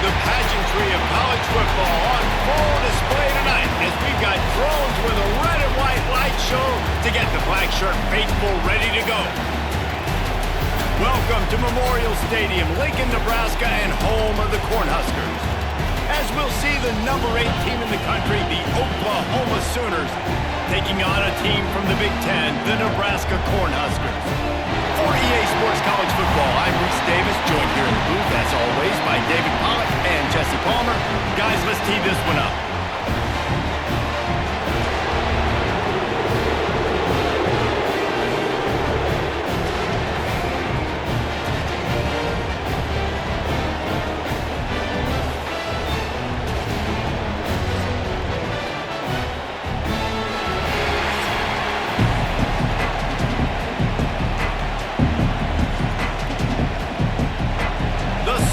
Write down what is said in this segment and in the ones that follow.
The pageantry of college football on full display tonight as we've got drones with a red and white light show to get the black shirt faithful ready to go. Welcome to Memorial Stadium, Lincoln, Nebraska, and home of the Cornhuskers. As we'll see the number 8 team in the country, the Oklahoma Sooners, taking on a team from the Big Ten, the Nebraska Cornhuskers. For EA Sports College Football, I'm Reese Davis, joined here in the booth, as always, by David Pollack and Jesse Palmer. Guys, let's tee this one up.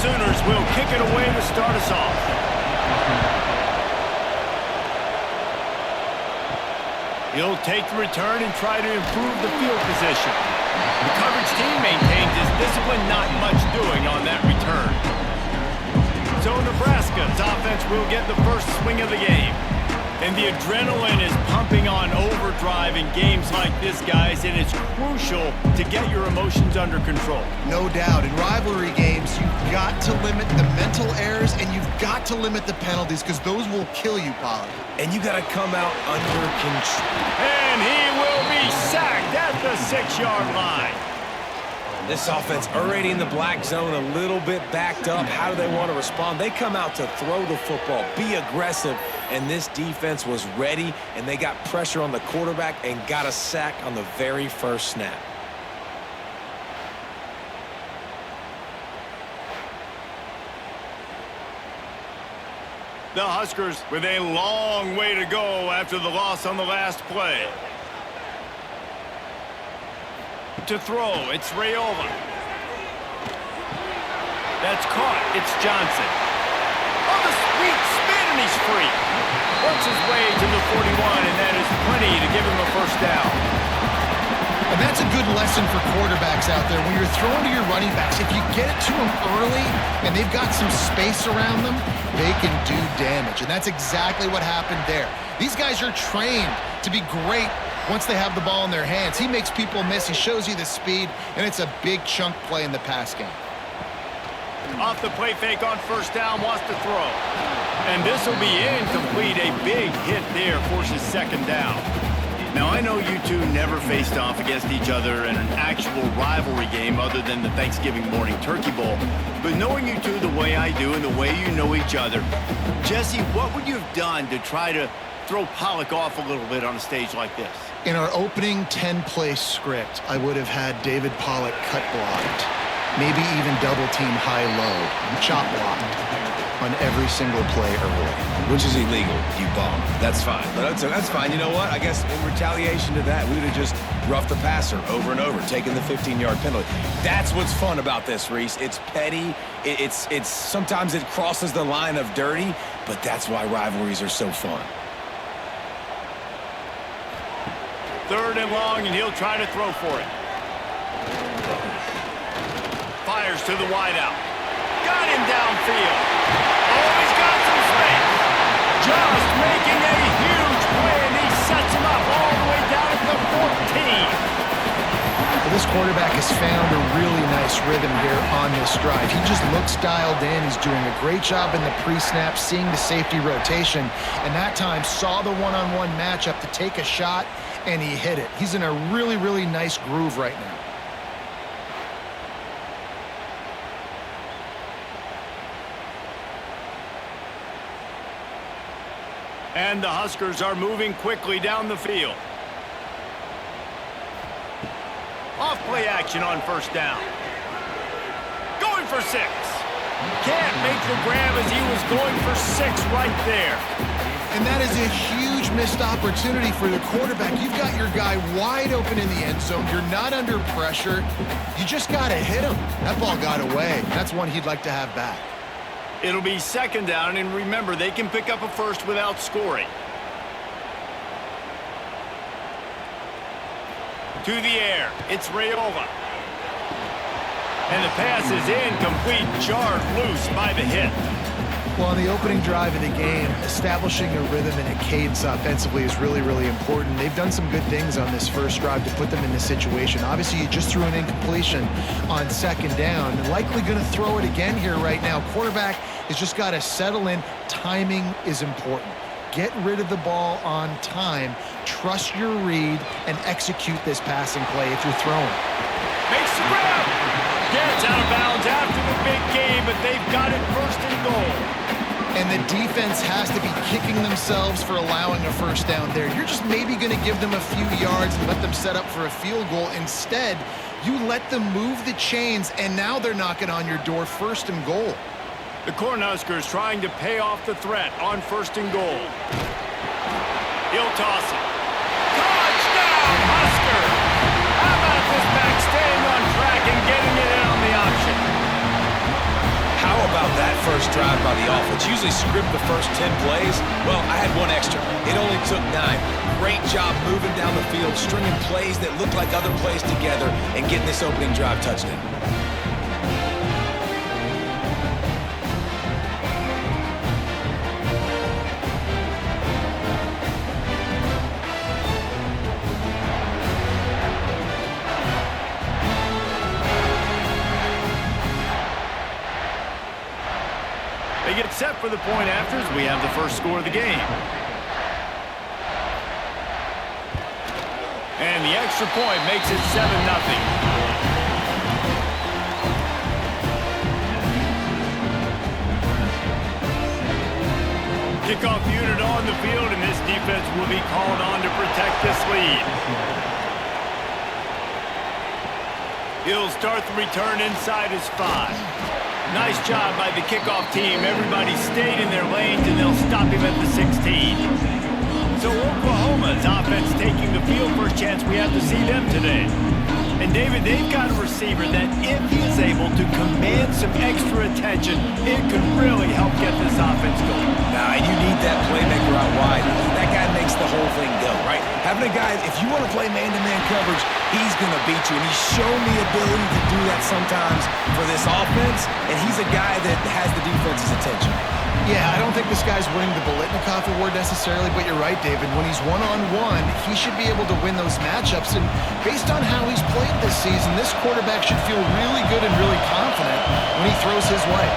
Sooners will kick it away to start us off. He'll take the return and try to improve the field position. The coverage team maintains his discipline, not much doing on that return. So Nebraska's offense will get the first swing of the game. And the adrenaline is pumping on overdrive in games like this, guys, and it's crucial to get your emotions under control. No doubt. In rivalry games, you've got to limit the mental errors, and you've got to limit the penalties, because those will kill you, Pollard. And you got to come out under control. And he will be sacked at the 6-yard line. This offense already in the black zone, a little bit backed up. How do they want to respond? They come out to throw the football, be aggressive, and this defense was ready, and they got pressure on the quarterback and got a sack on the very first snap. The Huskers with a long way to go after the loss on the last play. To throw, it's Rayola. That's caught, it's Johnson. Oh, the sweet spin, and he's free. Works his way to the 41, and that is plenty to give him a first down. And that's a good lesson for quarterbacks out there. When you're throwing to your running backs, if you get it to them early and they've got some space around them, they can do damage. And that's exactly what happened there. These guys are trained to be great once they have the ball in their hands. He makes people miss. He shows you the speed, and it's a big chunk play in the pass game. Off the play fake on first down, wants to throw. And this will be incomplete. A big hit there forces second down. Now, I know you two never faced off against each other in an actual rivalry game other than the Thanksgiving morning Turkey Bowl. But knowing you two the way I do and the way you know each other, Jesse, what would you have done to try to throw Pollack off a little bit on a stage like this? In our opening 10-play script, I would have had David Pollack cut blocked, maybe even double-team high-low, chop blocked on every single play early. Which is illegal, you bum. That's fine. But that's fine. You know what? I guess in retaliation to that, we would have just roughed the passer over and over, taking the 15-yard penalty. That's what's fun about this, Reese. It's petty. It's sometimes it crosses the line of dirty, but that's why rivalries are so fun. Third and long, and he'll try to throw for it. Fires to the wideout. Got him downfield. Oh, he's got some space. Just making a huge play, and he sets him up all the way down at the 14. Well, this quarterback has found a really nice rhythm here on this drive. He just looks dialed in. He's doing a great job in the pre-snap, seeing the safety rotation, and that time saw the one-on-one matchup to take a shot, and he hit it. He's in a really, really nice groove right now. And the Huskers are moving quickly down the field. Off play action on first down. Going for 6. Can't make the grab as he was going for 6 right there. And that is a huge missed opportunity for the quarterback. You've got your guy wide open in the end zone. You're not under pressure. You just got to hit him. That ball got away. That's one he'd like to have back. It'll be second down, and remember, they can pick up a first without scoring. To the air, it's Rayola. And the pass is incomplete, jarred loose by the hit. Well, on the opening drive of the game, establishing a rhythm and a cadence offensively is really, really important. They've done some good things on this first drive to put them in this situation. Obviously, you just threw an incompletion on second down. They're likely going to throw it again here right now. Quarterback has just got to settle in. Timing is important. Get rid of the ball on time. Trust your read and execute this passing play if you're throwing. Makes the grab. Gets out of bounds after the big game, but they've got it first and goal. And the defense has to be kicking themselves for allowing a first down there. You're just maybe going to give them a few yards and let them set up for a field goal. Instead, you let them move the chains, and now they're knocking on your door first and goal. The Cornhuskers trying to pay off the threat on first and goal. He'll toss it. Touchdown, Husker! How about this back staying on track and getting it in on the option? How about that first drive by the offense? Usually script the first 10 plays. Well, I had one extra. It only took 9. Great job moving down the field, stringing plays that look like other plays together, and getting this opening drive touchdown. They get set for the point afters. We have the first score of the game. And the extra point makes it 7-0. Kickoff unit on the field, and this defense will be called on to protect this lead. He'll start the return inside his 5. Nice job by the kickoff team. Everybody stayed in their lanes, and they'll stop him at the 16. So Oklahoma's offense taking the field. First chance we have to see them today. And David, they've got a receiver that if he is able to command some extra attention, it could really help get this offense going. Nah, you need that playmaker out wide. That guy makes the whole thing go, right? Having a guy, if you want to play man-to-man coverage, he's going to beat you. And he's shown the ability to do that sometimes for this offense. And he's a guy that has the defense's attention. Yeah, I don't think this guy's winning the Biletnikoff Award necessarily, but you're right, David. When he's one-on-one, he should be able to win those matchups. And based on how he's played this season, this quarterback should feel really good and really confident when he throws his way.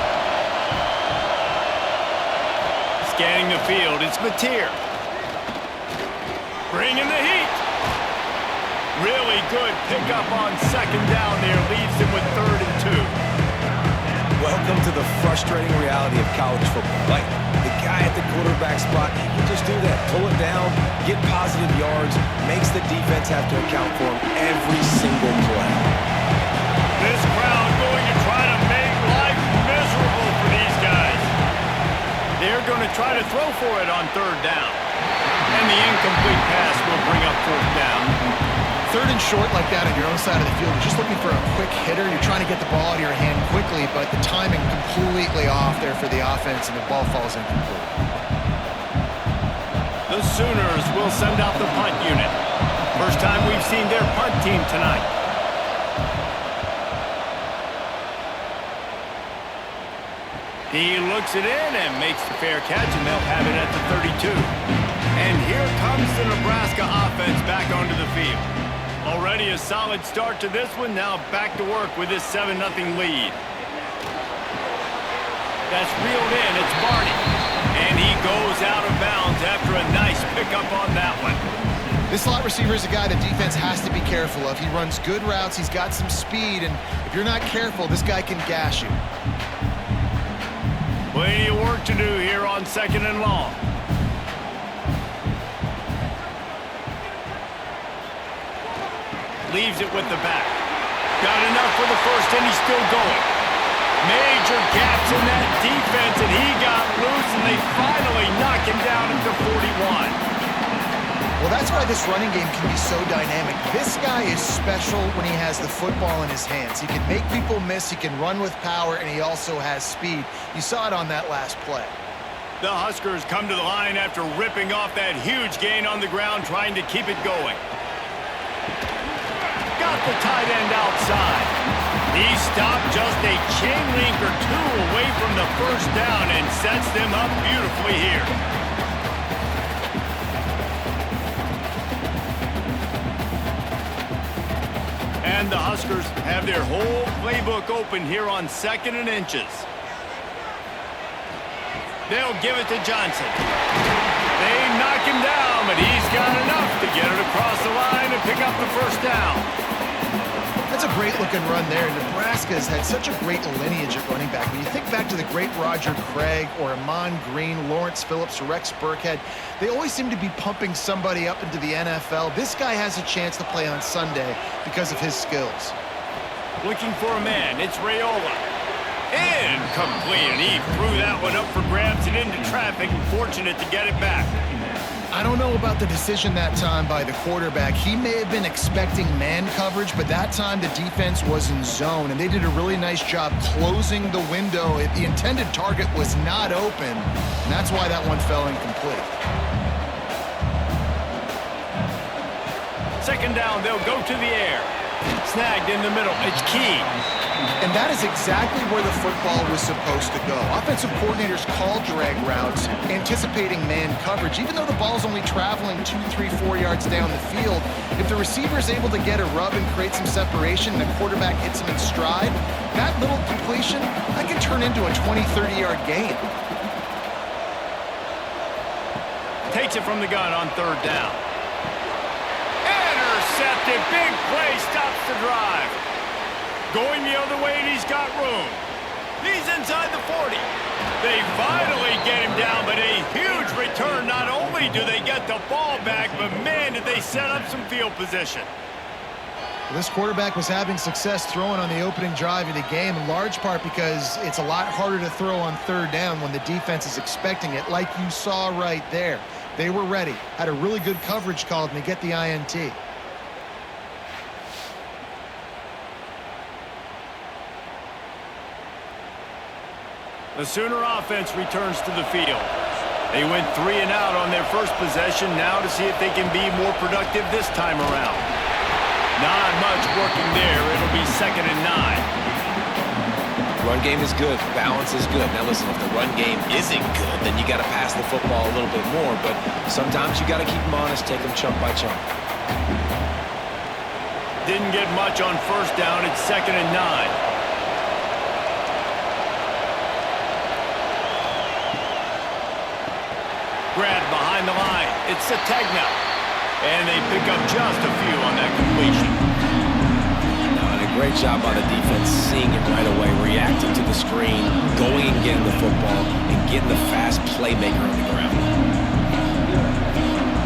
Scanning the field, it's Mateer. Bringing the heat. Really good pickup on second down there. Leaves him with 3rd and 2. Welcome to the frustrating reality of college football. Like, the guy at the quarterback spot, he can just do that. Pull it down, get positive yards, makes the defense have to account for him every single play. This crowd going to try to make life miserable for these guys. They're going to try to throw for it on 3rd down. And the incomplete pass will bring up 4th down. 3rd and short like that on your own side of the field, you're just looking for a quick hitter. You're trying to get the ball out of your hand quickly, but the timing completely off there for the offense, and the ball falls incomplete. The Sooners will send out the punt unit. First time we've seen their punt team tonight. He looks it in and makes the fair catch, and they'll have it at the 32. And here comes the Nebraska offense back onto the field. Already a solid start to this one. Now back to work with this 7-0 lead. That's reeled in. It's Barney. And he goes out of bounds after a nice pickup on that one. This slot receiver is a guy the defense has to be careful of. He runs good routes. He's got some speed. And if you're not careful, this guy can gash you. Plenty of work to do here on 2nd and long. Leaves it with the back. Got enough for the first, and he's still going. Major gaps in that defense, and he got loose, and they finally knock him down at the 41. Well, that's why this running game can be so dynamic. This guy is special when he has the football in his hands. He can make people miss, he can run with power, and he also has speed. You saw it on that last play. The Huskers come to the line after ripping off that huge gain on the ground, trying to keep it going. Got the tight end outside. He stopped just a chain link or two away from the first down and sets them rivalry here. And the Huskers have their whole playbook open here on 2nd and inches. They'll give it to Johnson. They knock him down, but he's got enough to get it across the line and pick up the first down. That's a great-looking run there. Nebraska has had such a great lineage at running back. When you think back to the great Roger Craig or Amon Green, Lawrence Phillips, or Rex Burkhead, they always seem to be pumping somebody up into the NFL. This guy has a chance to play on Sunday because of his skills. Looking for a man. It's Raiola. Incomplete, and he threw that one up for grabs and into traffic. Fortunate to get it back. I don't know about the decision that time by the quarterback. He may have been expecting man coverage, but that time the defense was in zone, and they did a really nice job closing the window. The intended target was not open, and that's why that one fell incomplete. 2nd down, they'll go to the air. Snagged in the middle. It's key. And that is exactly where the football was supposed to go. Offensive coordinators call drag routes, anticipating man coverage. Even though the ball's only traveling 2, 3, 4 yards down the field, if the receiver is able to get a rub and create some separation and the quarterback hits him in stride, that little completion, that can turn into a 20, 30-yard gain. Takes it from the gun on 3rd down. Intercepted. Big play. Stops the drive. Going the other way, and he's got room. He's inside the 40. They finally get him down, but a huge return. Not only do they get the ball back, but man, did they set up some field position. This quarterback was having success throwing on the opening drive of the game, in large part because it's a lot harder to throw on 3rd down when the defense is expecting it, like you saw right there. They were ready, had a really good coverage called, and they get the INT. The Sooner offense returns to the field. They went 3 and out on their first possession, now to see if they can be more productive this time around. Not much working there. It'll be 2nd and 9. Run game is good. Balance is good. Now listen, if the run game isn't good, then you got to pass the football a little bit more. But sometimes you got to keep them honest, take them chunk by chunk. Didn't get much on 1st down. It's 2nd and 9. Grab behind the line. It's Sategna. And they pick up just a few on that completion. And a great job by the defense, seeing it right away, reacting to the screen, going and getting the football, and getting the fast playmaker on the ground.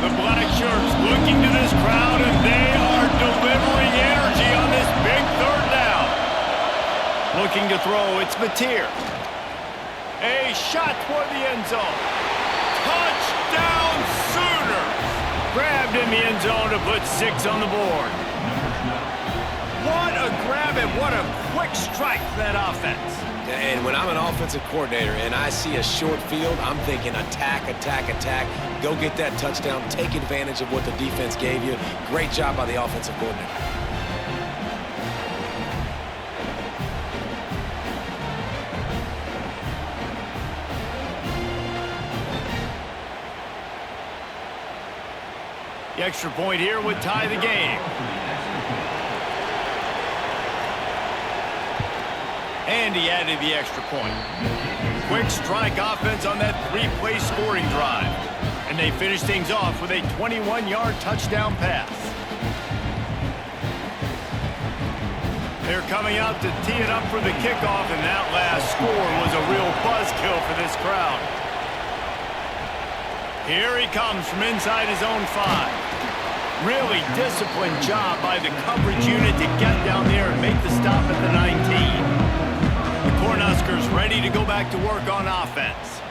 The black shirts looking to this crowd, and they are delivering energy on this big 3rd down. Looking to throw, it's Mateer. A shot toward the end zone. Touchdown Sooners! Grabbed in the end zone to put 6 on the board. What a grab and what a quick strike for that offense. And when I'm an offensive coordinator and I see a short field, I'm thinking attack, attack, attack. Go get that touchdown. Take advantage of what the defense gave you. Great job by the offensive coordinator. The extra point here would tie the game. And he added the extra point. Quick strike offense on that 3-play scoring drive. And they finish things off with a 21-yard touchdown pass. They're coming out to tee it up for the kickoff, and that last score was a real buzzkill for this crowd. Here he comes from inside his own 5. Really disciplined job by the coverage unit to get down there and make the stop at the 19. The Cornhuskers ready to go back to work on offense.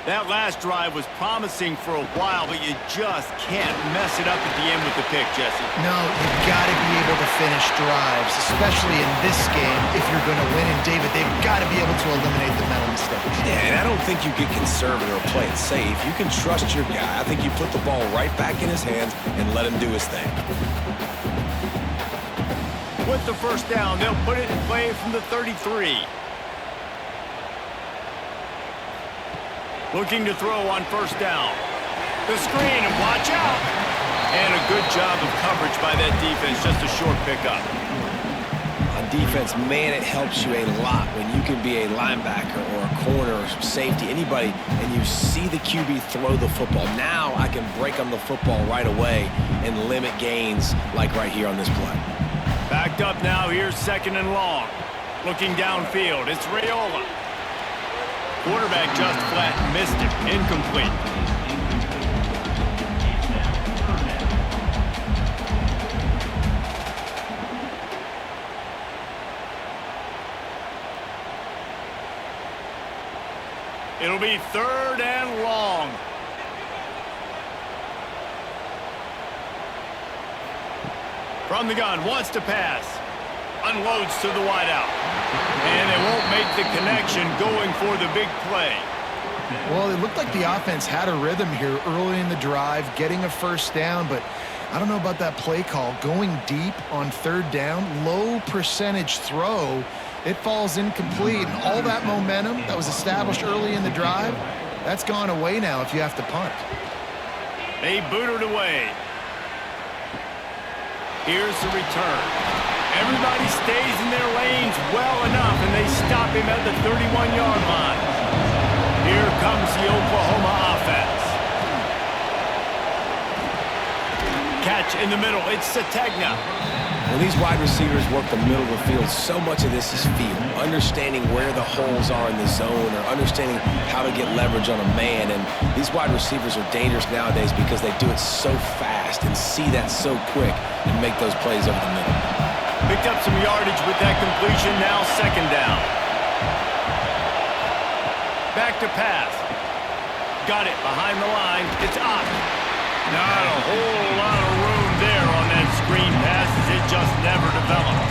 That last drive was promising for a while, but you just can't mess it up at the end with the pick, Jesse. No, you've got to be able to finish drives, especially in this game if you're going to win. And, David, they've got to be able to eliminate the mental mistakes. Yeah, and I don't think you get conservative or play it safe. You can trust your guy. I think you put the ball right back in his hands and let him do his thing. With the first down, they'll put it in play from the 33. Looking to throw on first down. The screen, and watch out. And a good job of coverage by that defense, just a short pickup. On defense, man, it helps you a lot when you can be a linebacker or a corner or safety, anybody, and you see the QB throw the football. Now I can break on the football right away and limit gains like right here on this play. Backed up now, here's 2nd and long. Looking downfield, it's Raiola. Quarterback just flat missed it, incomplete. It'll be 3rd and long. From the gun, wants to pass. Unloads to the wideout. And they won't make the connection going for the big play. Well, it looked like the offense had a rhythm here early in the drive, getting a first down, but I don't know about that play call. Going deep on 3rd down, low percentage throw. It falls incomplete, and all that momentum that was established early in the drive, that's gone away now if you have to punt. They boot it away. Here's the return. Everybody stays in their lanes well enough, and they stop him at the 31-yard line. Here comes the Oklahoma offense. Catch in the middle. It's Sategna. When these wide receivers work the middle of the field, so much of this is feel. Understanding where the holes are in the zone or understanding how to get leverage on a man. And these wide receivers are dangerous nowadays because they do it so fast and see that so quick and make those plays over the middle. Picked up some yardage with that completion. Now 2nd down. Back to pass. Got it behind the line. It's up. Not a whole lot of room there on that screen pass as it just never developed.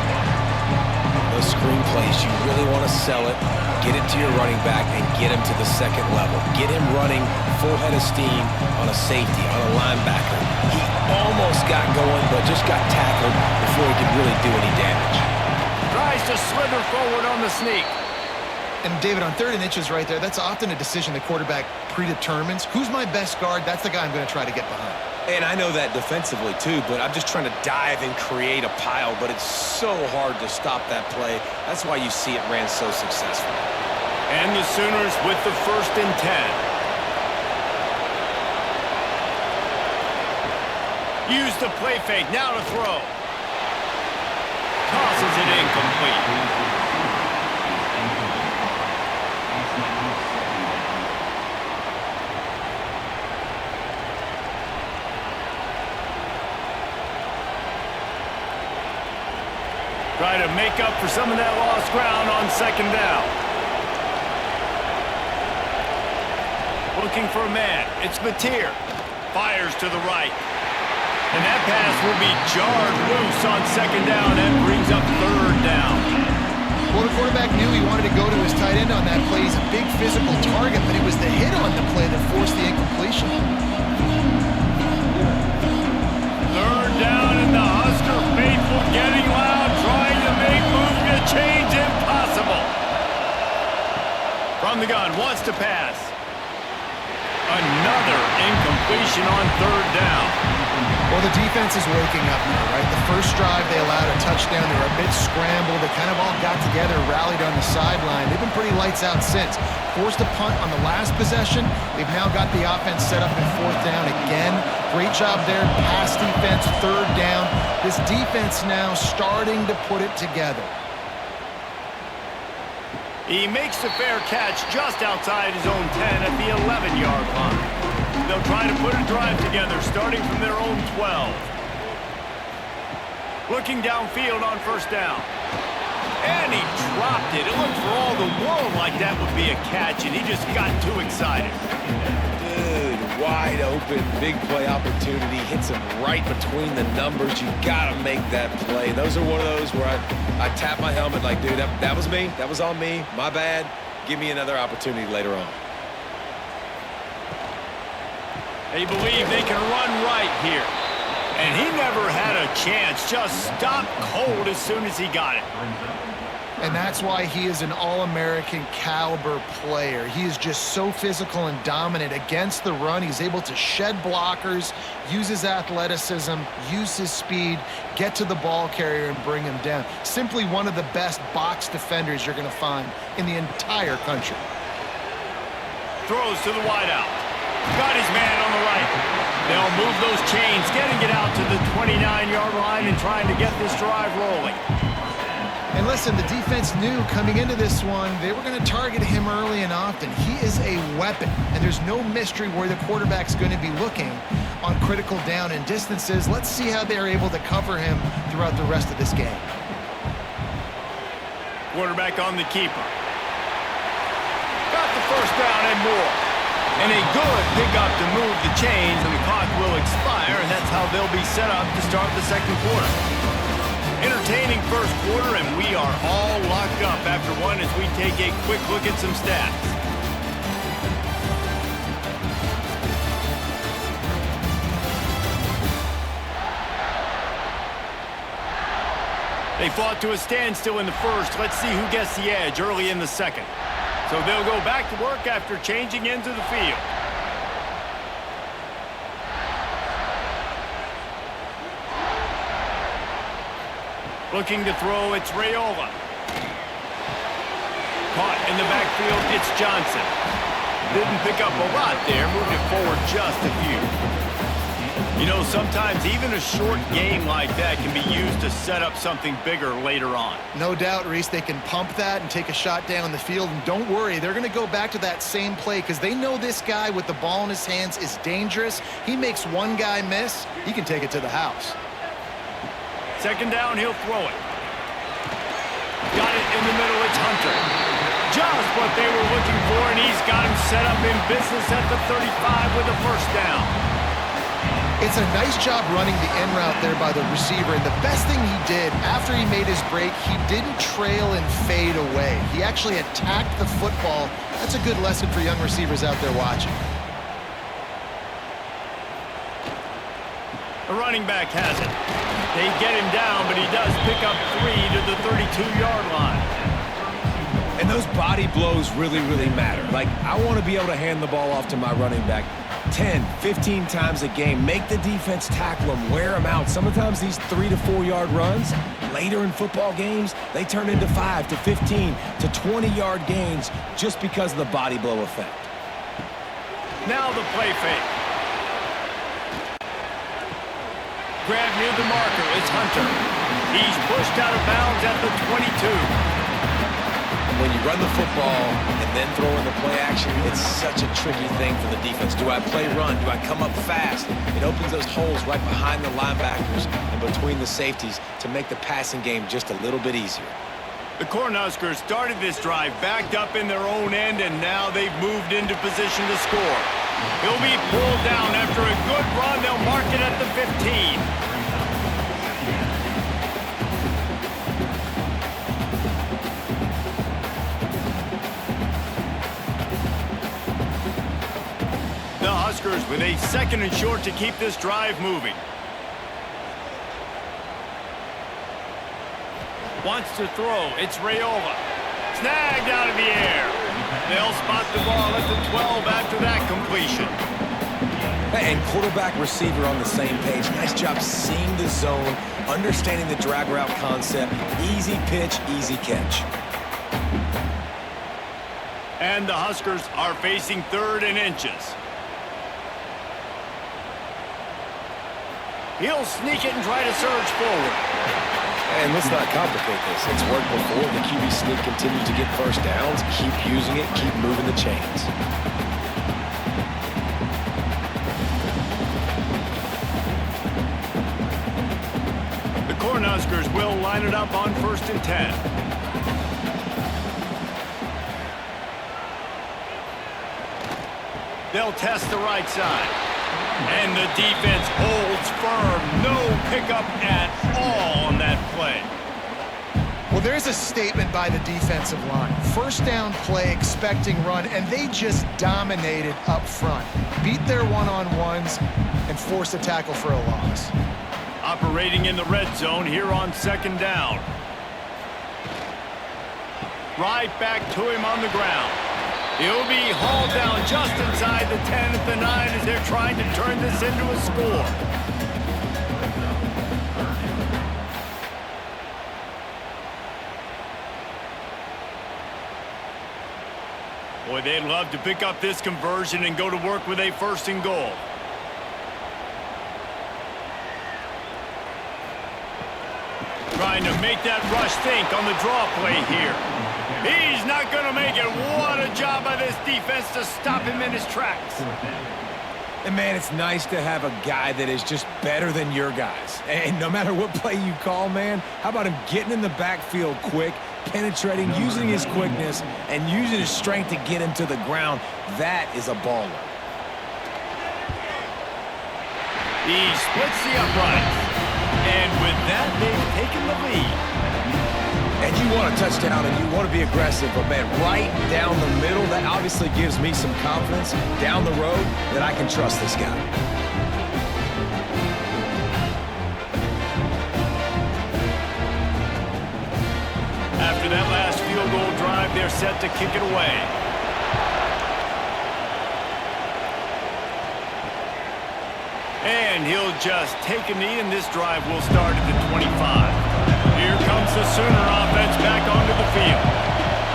Those screen plays, you really want to sell it, get it to your running back, and get him to the 2nd level. Get him running full head of steam on a safety, on a linebacker. He almost got going, but just got tackled before he could really do any damage. Tries to slither forward on the sneak. And David, on 3rd and inches right there, that's often a decision the quarterback predetermines. Who's my best guard? That's the guy I'm going to try to get behind. And I know that defensively too, but I'm just trying to dive and create a pile, but it's so hard to stop that play. That's why you see it ran so successful. And the Sooners with the 1st and 10. Use the play fake, now to throw. Tosses it incomplete. Try to make up for some of that lost ground on 2nd down. Looking for a man. It's Mateer. Fires to the right. And that pass will be jarred loose on 2nd down and brings up 3rd down. Well, the quarterback knew he wanted to go to his tight end on that play. He's a big physical target, but it was the hit on the play that forced the incompletion. 3rd down, and the Husker faithful getting loud, trying to make movement change impossible. From the gun, wants to pass. Another incompletion on 3rd down. Well, the defense is waking up now, right? The first drive, they allowed a touchdown. They were a bit scrambled. They kind of all got together, rallied on the sideline. They've been pretty lights out since. Forced a punt on the last possession. They've now got the offense set up in 4th down again. Great job there. Pass defense, 3rd down. This defense now starting to put it together. He makes the fair catch just outside his own 10 at the 11-yard line. They'll try to put a drive together starting from their own 12. Looking downfield on 1st down. And he dropped it. It looked for all the world like that would be a catch, and he just got too excited. Dude, wide open, big play opportunity. Hits him right between the numbers. You got to make that play. Those are one of those where I tap my helmet like, dude, that was me. That was on me. My bad. Give me another opportunity later on. They believe they can run right here. And he never had a chance. Just stopped cold as soon as he got it. And that's why he is an All-American caliber player. He is just so physical and dominant against the run. He's able to shed blockers, use his athleticism, use his speed, get to the ball carrier and bring him down. Simply one of the best box defenders you're going to find in the entire country. Throws to the wideout. Got his man on the right. They'll move those chains, getting it out to the 29-yard line and trying to get this drive rolling. And listen, the defense knew coming into this one, they were going to target him early and often. He is a weapon, and there's no mystery where the quarterback's going to be looking on critical down and distances. Let's see how they're able to cover him throughout the rest of this game. Quarterback on the keeper. Got the first down and more. And a good pickup to move the chains, and the clock will expire, and that's how they'll be set up to start the second quarter. Entertaining first quarter, and we are all locked up after one as we take a quick look at some stats. They fought to a standstill in the first. Let's see who gets the edge early in the second. So they'll go back to work after changing into the field. Looking to throw, it's Raiola. Caught in the backfield, it's Johnson. Didn't pick up a lot there, moved it forward just a few. You know, sometimes even a short game like that can be used to set up something bigger later on. No doubt, Reese, they can pump that and take a shot down the field. And don't worry, they're going to go back to that same play because they know this guy with the ball in his hands is dangerous. He makes one guy miss, he can take it to the house. Second down, he'll throw it. Got it in the middle, it's Hunter. Just what they were looking for, and he's got him set up in business at the 35 with a first down. It's a nice job running the in route there by the receiver, and the best thing he did after he made his break, he didn't trail and fade away. He actually attacked the football. That's a good lesson for young receivers out there watching. The running back has it. They get him down, but he does pick up 3 to the 32-yard line. And those body blows really, really matter. Like, I want to be able to hand the ball off to my running back 10, 15 times a game. Make the defense tackle him, wear him out. Sometimes these 3 to 4 yard runs, later in football games, they turn into 5 to 15 to 20-yard gains just because of the body blow effect. Now the play fake. Grab near the marker, it's Hunter. He's pushed out of bounds at the 22. When you run the football and then throw in the play action, it's such a tricky thing for the defense. Do I play run? Do I come up fast? It opens those holes right behind the linebackers and between the safeties to make the passing game just a little bit easier. The Cornhuskers started this drive backed up in their own end, and now they've moved into position to score. He'll be pulled down after a good run. They'll mark it at the 15. The Huskers with a second and short to keep this drive moving. Wants to throw. It's Raiola. Snagged out of the air. They'll spot the ball at the 12 after that completion. And quarterback receiver on the same page. Nice job seeing the zone, understanding the drag route concept. Easy pitch, easy catch. And the Huskers are facing 3rd and inches. He'll sneak it and try to surge forward. And let's not complicate this. It's worked before. The QB sneak continues to get first downs. Keep using it. Keep moving the chains. The Cornhuskers will line it up on 1st and 10. They'll test the right side. And the defense holds firm. No pickup at all on that play. Well, there's a statement by the defensive line. First down play, expecting run, and they just dominated up front. Beat their one-on-ones and forced a tackle for a loss. Operating in the red zone here on 2nd down. Right back to him on the ground. He'll be hauled down just inside the 10 at the 9 as they're trying to turn this into a score. Boy, they'd love to pick up this conversion and go to work with a 1st and goal. Trying to make that rush think on the draw play here. He's not going to make it. What a job by this defense to stop him in his tracks. And, man, it's nice to have a guy that is just better than your guys. And no matter what play you call, man, how about him getting in the backfield quick, penetrating, using his quickness, and using his strength to get him to the ground? That is a baller. He splits the uprights. And with that, they've taken the lead. And you want a touchdown and you want to be aggressive, but, man, right down the middle, that obviously gives me some confidence down the road that I can trust this guy. After that last field goal drive, they're set to kick it away. And he'll just take a knee, and this drive will start at the 25. Here comes the Sooner offense back onto the field.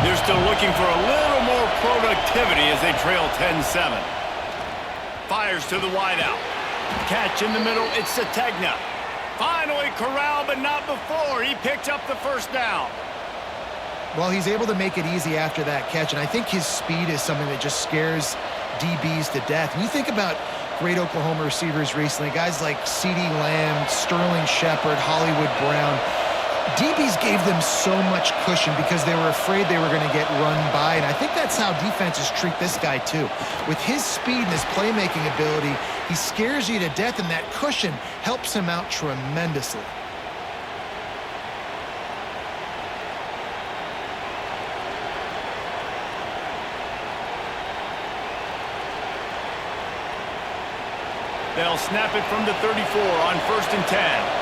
They're still looking for a little more productivity as they trail 10-7. Fires to the wideout. Catch in the middle, it's Sategna. Finally corralled, but not before. He picked up the 1st down. Well, he's able to make it easy after that catch, and I think his speed is something that just scares DBs to death. When you think about great Oklahoma receivers recently, guys like CeeDee Lamb, Sterling Shepard, Hollywood Brown, DBs gave them so much cushion because they were afraid they were going to get run by, and I think that's how defenses treat this guy too. With his speed and his playmaking ability, he scares you to death, and that cushion helps him out tremendously. They'll snap it from the 34 on 1st and 10.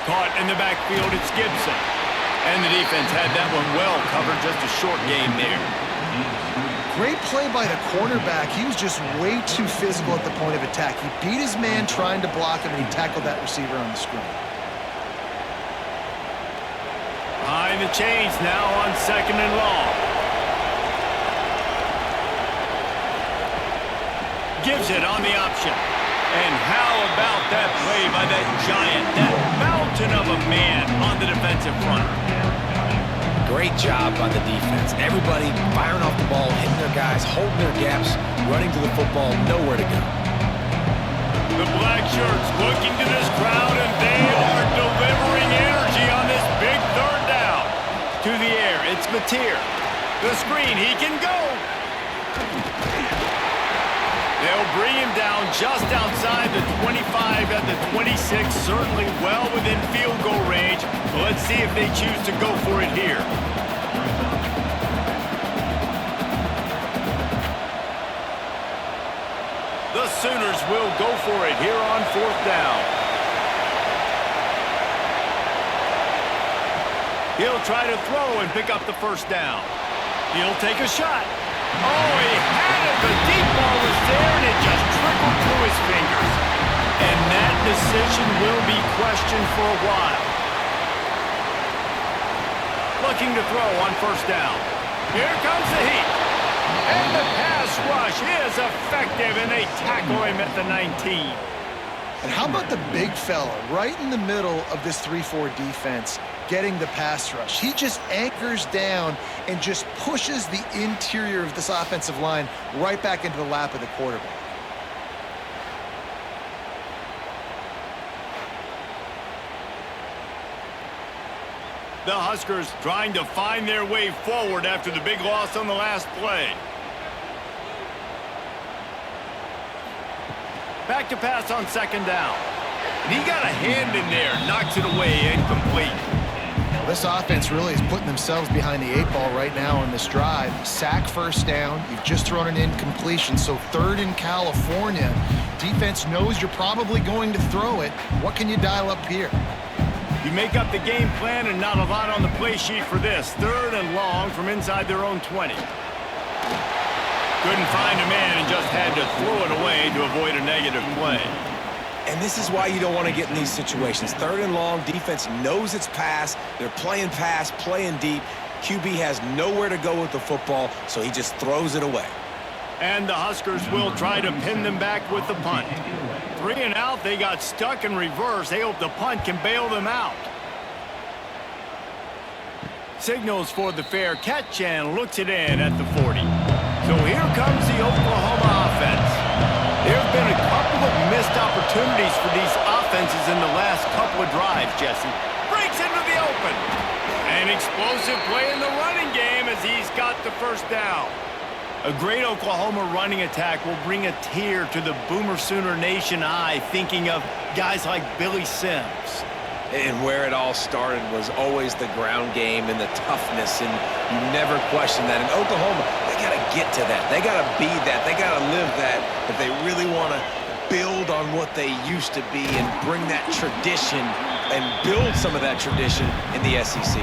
Caught in the backfield, it's Gibson. And the defense had that one well covered, just a short game there. Great play by the cornerback. He was just way too physical at the point of attack. He beat his man trying to block him, and he tackled that receiver on the screen. Behind the chains now on 2nd and long. Gives it on the option. And how about that play by that giant, that mountain of a man on the defensive front? Great job by the defense. Everybody firing off the ball, hitting their guys, holding their gaps, running to the football, nowhere to go. The black shirts looking to this crowd, and they are delivering energy on this big 3rd down. To the air, it's Mateer. The screen, he can go. They'll bring him down just outside the 25 at the 26, certainly well within field goal range. But let's see if they choose to go for it here. The Sooners will go for it here on 4th down. He'll try to throw and pick up the 1st down. He'll take a shot. Oh, he had it. The deep ball was there, and it just trickled through his fingers. And that decision will be questioned for a while. Looking to throw on 1st down. Here comes the heat. And the pass rush is effective, and they tackle him at the 19. And how about the big fella right in the middle of this 3-4 defense getting the pass rush? He just anchors down and just pushes the interior of this offensive line right back into the lap of the quarterback. The Huskers trying to find their way forward after the big loss on the last play. Back to pass on 2nd down. And he got a hand in there, knocks it away, incomplete. Well, this offense really is putting themselves behind the 8 ball right now on this drive. Sack 1st down. You've just thrown an incompletion, so 3rd in California. Defense knows you're probably going to throw it. What can you dial up here? You make up the game plan and not a lot on the play sheet for this. 3rd and long from inside their own 20. Couldn't find a man and just had to throw it away to avoid a negative play. And this is why you don't want to get in these situations. 3rd and long, defense knows it's pass. They're playing pass, playing deep. QB has nowhere to go with the football, so he just throws it away. And the Huskers will try to pin them back with the punt. 3 and out, they got stuck in reverse. They hope the punt can bail them out. Signals for the fair catch and looks it in at the 40. So here comes the Oklahoma offense. There have been a couple of missed opportunities for these offenses in the last couple of drives, Jesse. Breaks into the open. An explosive play in the running game as he's got the first down. A great Oklahoma running attack will bring a tear to the Boomer Sooner Nation eye, thinking of guys like Billy Sims. And where it all started was always the ground game and the toughness, and you never question that. And Oklahoma, they got to get to that. They got to be that. They got to live that if they really want to build on what they used to be and bring that tradition and build some of that tradition in the SEC.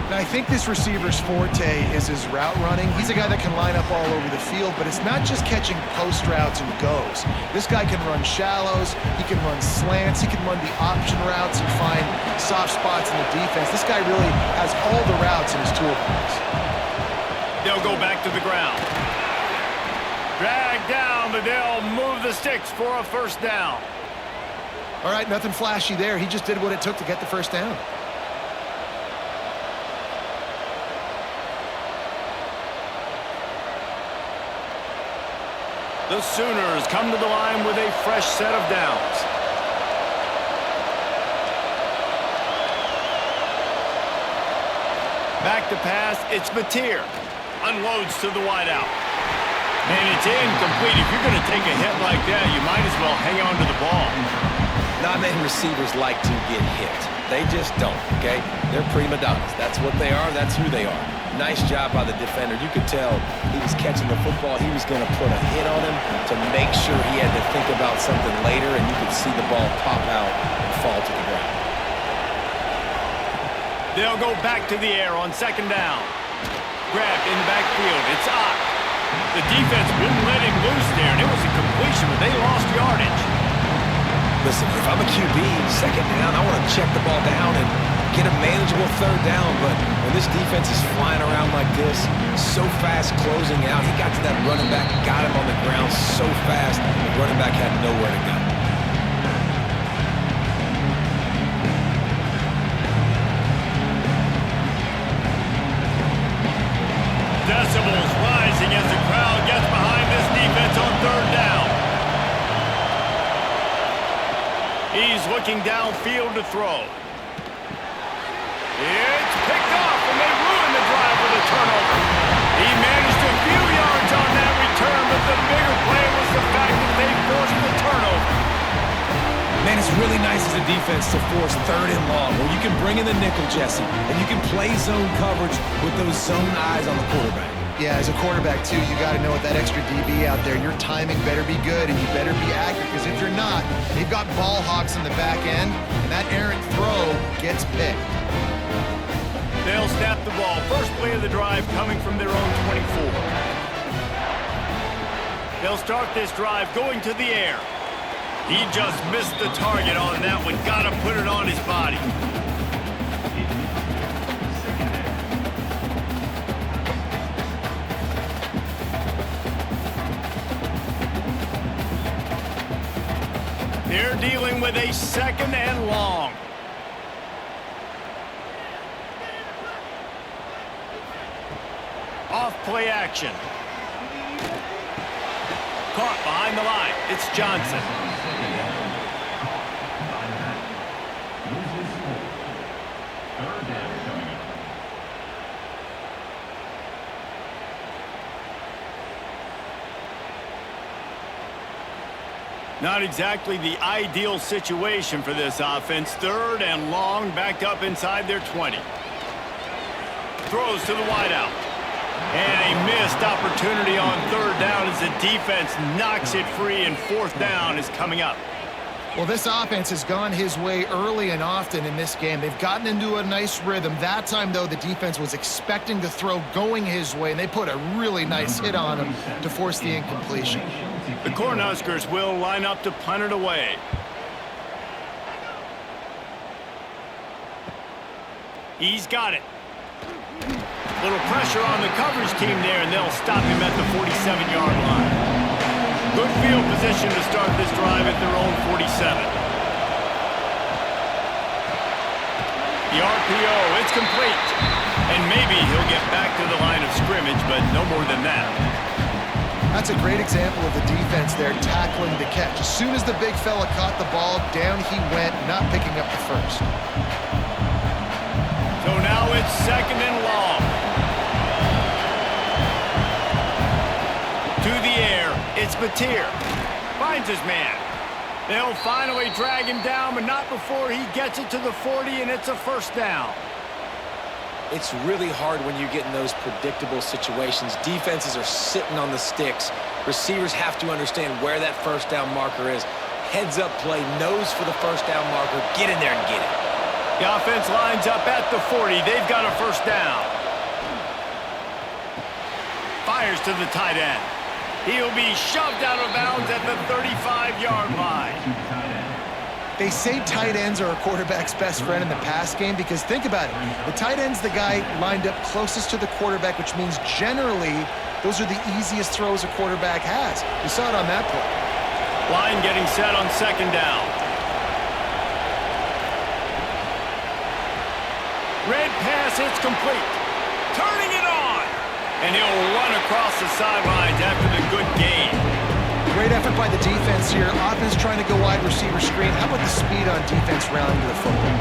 And I think this receiver's forte is his route running. He's a guy that can line up all over the field, but it's not just catching post routes and goes. This guy can run shallows, he can run slants, he can run the option routes and find soft spots in the defense. This guy really has all the routes in his toolbox. They'll go back to the ground. Drag down, but they'll move the sticks for a first down. All right, nothing flashy there. He just did what it took to get the first down. The Sooners come to the line with a fresh set of downs. Back to pass, it's Mateer. Unloads to the wideout. And it's incomplete. If you're going to take a hit like that, you might as well hang on to the ball. Not many receivers like to get hit. They just don't, okay? They're prima donnas. That's what they are. That's who they are. Nice job by the defender. You could tell he was catching the football. He was going to put a hit on him to make sure he had to think about something later, and you could see the ball pop out and fall to the ground. They'll go back to the air on 2nd down. Grabbed in the backfield. It's Ott. The defense wouldn't let him loose there, and it was a completion, but they lost yardage. Listen, if I'm a QB, 2nd down, I want to check the ball down and get a manageable 3rd down, but when this defense is flying around like this, so fast closing out, he got to that running back, got him on the ground so fast, the running back had nowhere to go. Decibels rising as the crowd gets behind this defense on 3rd down. He's looking downfield to throw. It's picked off, and they ruin the drive with a turnover. He managed a few yards on that return, but the bigger play was the fact that they forced the turnover. Man, it's really nice as a defense to force 3rd and long, where you can bring in the nickel, Jesse, and you can play zone coverage with those zone eyes on the quarterback. Yeah, as a quarterback, too, you got to know with that extra DB out there, your timing better be good and you better be accurate, because if you're not, they've got ball hawks in the back end, and that errant throw gets picked. They'll snap the ball. First play of the drive coming from their own 24. They'll start this drive going to the air. He just missed the target on that one. Got to put it on his body. They're dealing with a 2nd and long. Off play action. Caught behind the line. It's Johnson. Not exactly the ideal situation for this offense. 3rd and long, backed up inside their 20. Throws to the wideout. And a missed opportunity on 3rd down as the defense knocks it free, and 4th down is coming up. Well, this offense has gone his way early and often in this game. They've gotten into a nice rhythm. That time, though, the defense was expecting the throw going his way, and they put a really nice hit on him to force the incompletion. The Cornhuskers will line up to punt it away. He's got it. Little pressure on the coverage team there, and they'll stop him at the 47-yard line. Good field position to start this drive at their own 47. The RPO, it's complete. And maybe he'll get back to the line of scrimmage, but no more than that. That's a great example of the defense there tackling the catch. As soon as the big fella caught the ball, down he went, not picking up the first. So now it's 2nd and long. To the air, it's Mateer. Finds his man. They'll finally drag him down, but not before he gets it to the 40, and it's a first down. It's really hard when you get in those predictable situations. Defenses are sitting on the sticks. Receivers have to understand where that first down marker is. Heads up play, nose for the first down marker. Get in there and get it. The offense lines up at the 40. They've got a first down. Fires to the tight end. He'll be shoved out of bounds at the 35-yard line. They say tight ends are a quarterback's best friend in the pass game because think about it. The tight end's the guy lined up closest to the quarterback, which means generally those are the easiest throws a quarterback has. You saw it on that play. Line getting set on 2nd down. Red pass, it's complete. Turning it on. And he'll run across the sidelines after the good gain. Great effort by the defense here. Offense trying to go wide receiver screen. How about the speed on defense rounding to the football?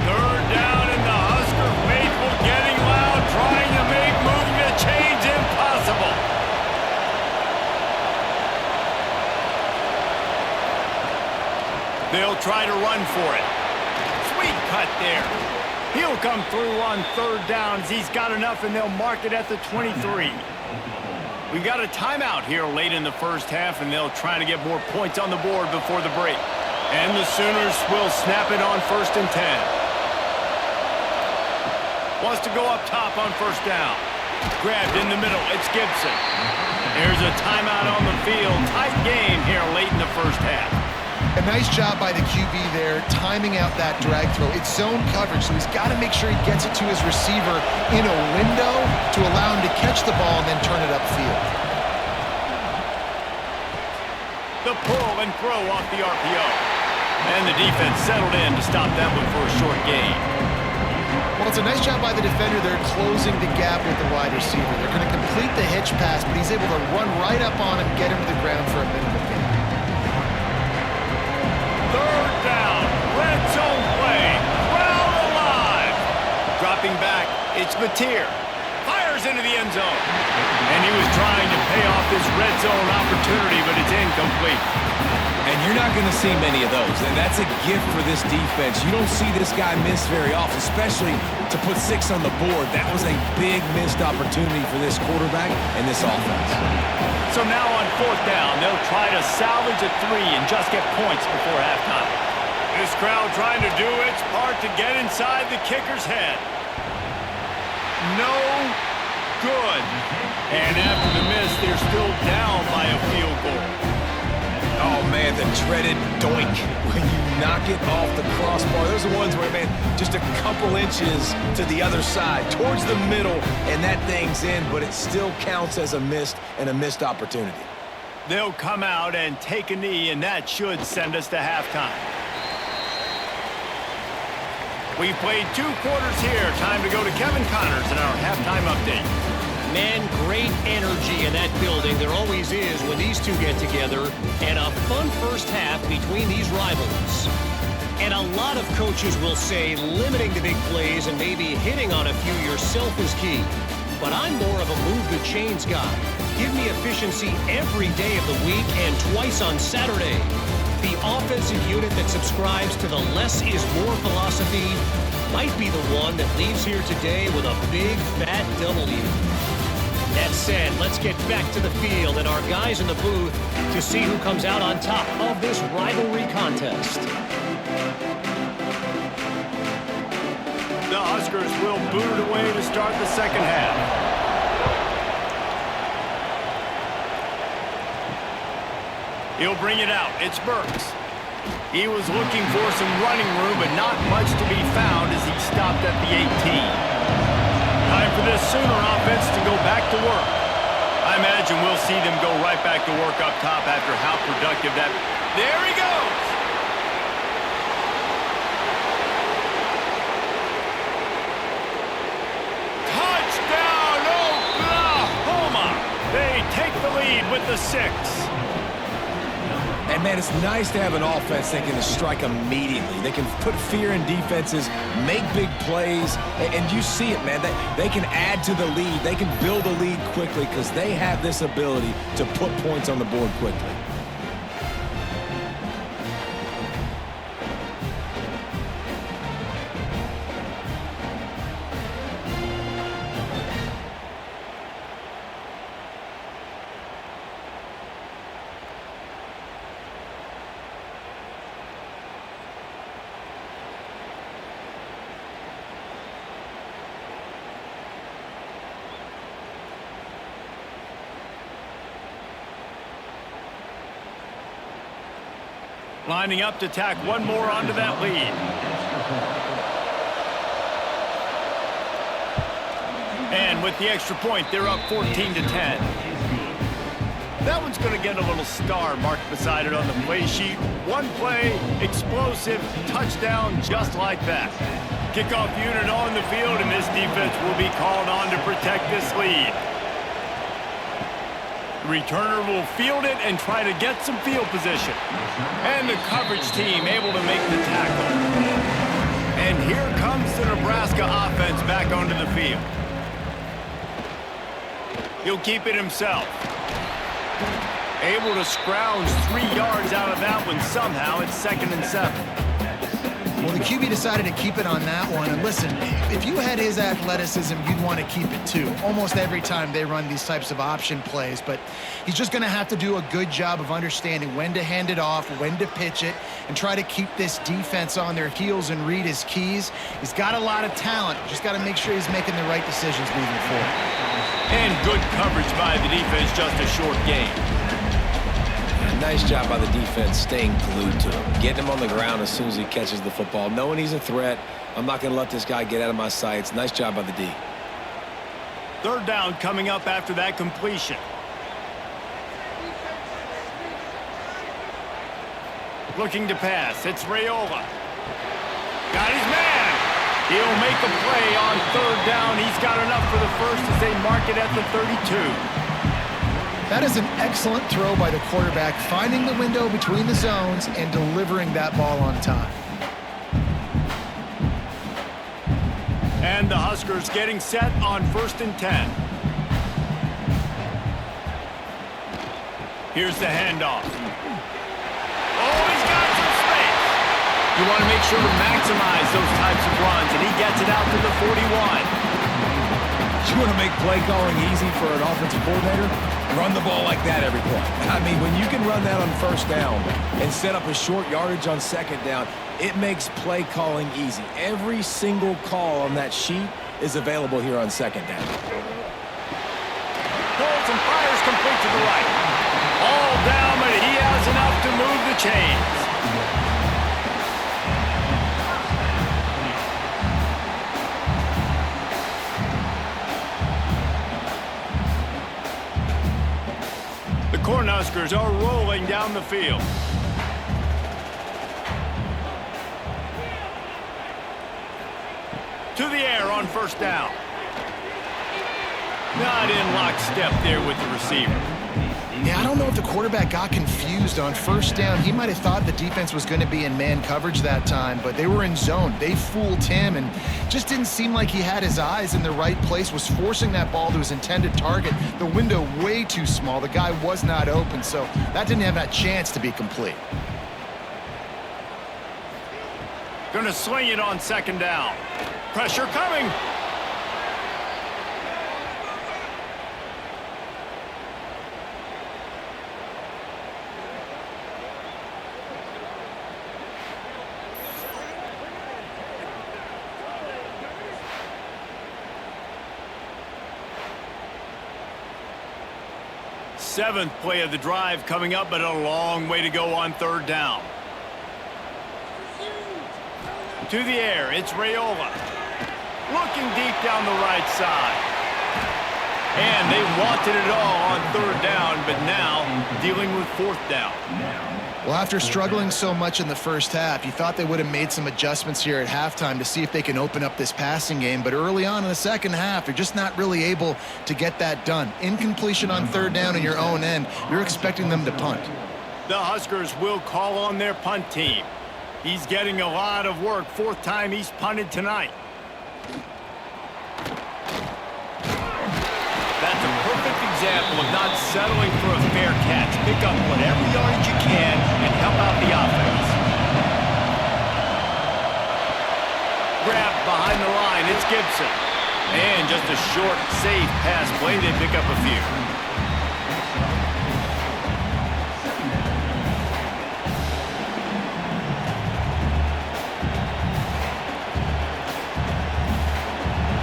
Third down, and the Husker faithful getting loud, trying to make moving a change impossible. They'll try to run for it. Sweet cut there. He'll come through on 3rd downs. He's got enough, and they'll mark it at the 23. We've got a timeout here late in the first half, and they'll try to get more points on the board before the break. And the Sooners will snap it on 1st and 10. Wants to go up top on 1st down. Grabbed in the middle. It's Gibson. There's a timeout on the field. Tight game here late in the first half. A nice job by the QB there, timing out that drag throw. It's zone coverage, so he's got to make sure he gets it to his receiver in a window to allow him to catch the ball and then turn it upfield. The pull and throw off the RPO. And the defense settled in to stop that one for a short gain. Well, it's a nice job by the defender there closing the gap with the wide receiver. They're going to complete the hitch pass, but he's able to run right up on him, get him to the ground for a minimal gain. 3rd down, red zone play, crowd alive. Dropping back, it's Mateer. Fires into the end zone. And he was trying to pay off this red zone opportunity, but it's incomplete. And you're not going to see many of those. And that's a gift for this defense. You don't see this guy miss very often, especially to put 6 on the board. That was a big missed opportunity for this quarterback and this offense. So now on 4th down, they'll try to salvage a 3 and just get points before halftime. This crowd trying to do its part to get inside the kicker's head. No good. And after the miss, they're still down by a field goal. Oh, man, the dreaded doink when you knock it off the crossbar. Those are ones where, man, just a couple inches to the other side, towards the middle, and that thing's in, but it still counts as a missed opportunity. They'll come out and take a knee, and that should send us to halftime. We've played 2 quarters here. Time to go to Kevin Connors in our halftime update. Man, great energy in that building. There always is when these two get together. And a fun first half between these rivals. And a lot of coaches will say limiting the big plays and maybe hitting on a few yourself is key. But I'm more of a move the chains guy. Give me efficiency every day of the week and twice on Saturday. The offensive unit that subscribes to the less is more philosophy might be the one that leaves here today with a big fat W. That said, let's get back to the field and our guys in the booth to see who comes out on top of this rivalry contest. The Huskers will boot it away to start the second half. He'll bring it out. It's Burks. He was looking for some running room, but not much to be found as he stopped at the 18. Time for this Sooner offense to go back to work. I imagine we'll see them go right back to work up top after how productive that... There he goes! Touchdown, Oklahoma! They take the lead with the 6. And, man, it's nice to have an offense that can strike immediately. They can put fear in defenses, make big plays, and you see it, man. They can add to the lead. They can build a lead quickly because they have this ability to put points on the board quickly. Lining up to tack one more onto that lead. And with the extra point, they're up 14-10. That one's going to get a little star marked beside it on the play sheet. One play, explosive, touchdown, just like that. Kickoff unit on the field, and this defense will be called on to protect this lead. Returner will field it and try to get some field position. And the coverage team able to make the tackle. And here comes the Nebraska offense back onto the field. He'll keep it himself. Able to scrounge 3 yards out of that one somehow. It's 2nd and 7. Well, the QB decided to keep it on that one. And listen, if you had his athleticism, you'd want to keep it too. Almost every time they run these types of option plays. But he's just going to have to do a good job of understanding when to hand it off, when to pitch it, and try to keep this defense on their heels and read his keys. He's got a lot of talent. Just got to make sure he's making the right decisions moving forward. And good coverage by the defense, just a short game. Nice job by the defense staying glued to him, getting him on the ground as soon as he catches the football, knowing he's a threat. I'm not going to let this guy get out of my sights. Nice job by the D. 3rd down coming up after that completion. Looking to pass. It's Raiola. Got his man. He'll make a play on 3rd down. He's got enough for the first as they mark it at the 32. That is an excellent throw by the quarterback, finding the window between the zones and delivering that ball on time. And the Huskers getting set on 1st and 10. Here's the handoff. Oh, he's got some space. You want to make sure to maximize those types of runs, and he gets it out to the 41. You want to make play calling easy for an offensive coordinator? Run the ball like that every play. I mean, when you can run that on 1st down and set up a short yardage on 2nd down, it makes play calling easy. Every single call on that sheet is available here on 2nd down. Pulls and fires complete to the right. All down, but he has enough to move the chains. Cornhuskers are rolling down the field. To the air on 1st down. Not in lockstep there with the receiver. Yeah, I don't know if the quarterback got confused on 1st down. He might have thought the defense was going to be in man coverage that time, but they were in zone. They fooled him and just didn't seem like he had his eyes in the right place, was forcing that ball to his intended target. The window way too small. The guy was not open, so that didn't have that chance to be complete. Gonna sling it on 2nd down. Pressure coming. 7th play of the drive coming up, but a long way to go on 3rd down. To the air, it's Raiola. Looking deep down the right side. And they wanted it all on 3rd down, but now dealing with 4th down. Well, after struggling so much in the first half, you thought they would have made some adjustments here at halftime to see if they can open up this passing game. But early on in the second half, they're just not really able to get that done. Incompletion on 3rd down in your own end, you're expecting them to punt. The Huskers will call on their punt team. He's getting a lot of work. 4th time he's punted tonight. That's a perfect example of not settling for a fair catch. Pick up whatever yardage you can and help out the offense. Grabbed behind the line, it's Gibson. And just a short, safe pass play, they pick up a few.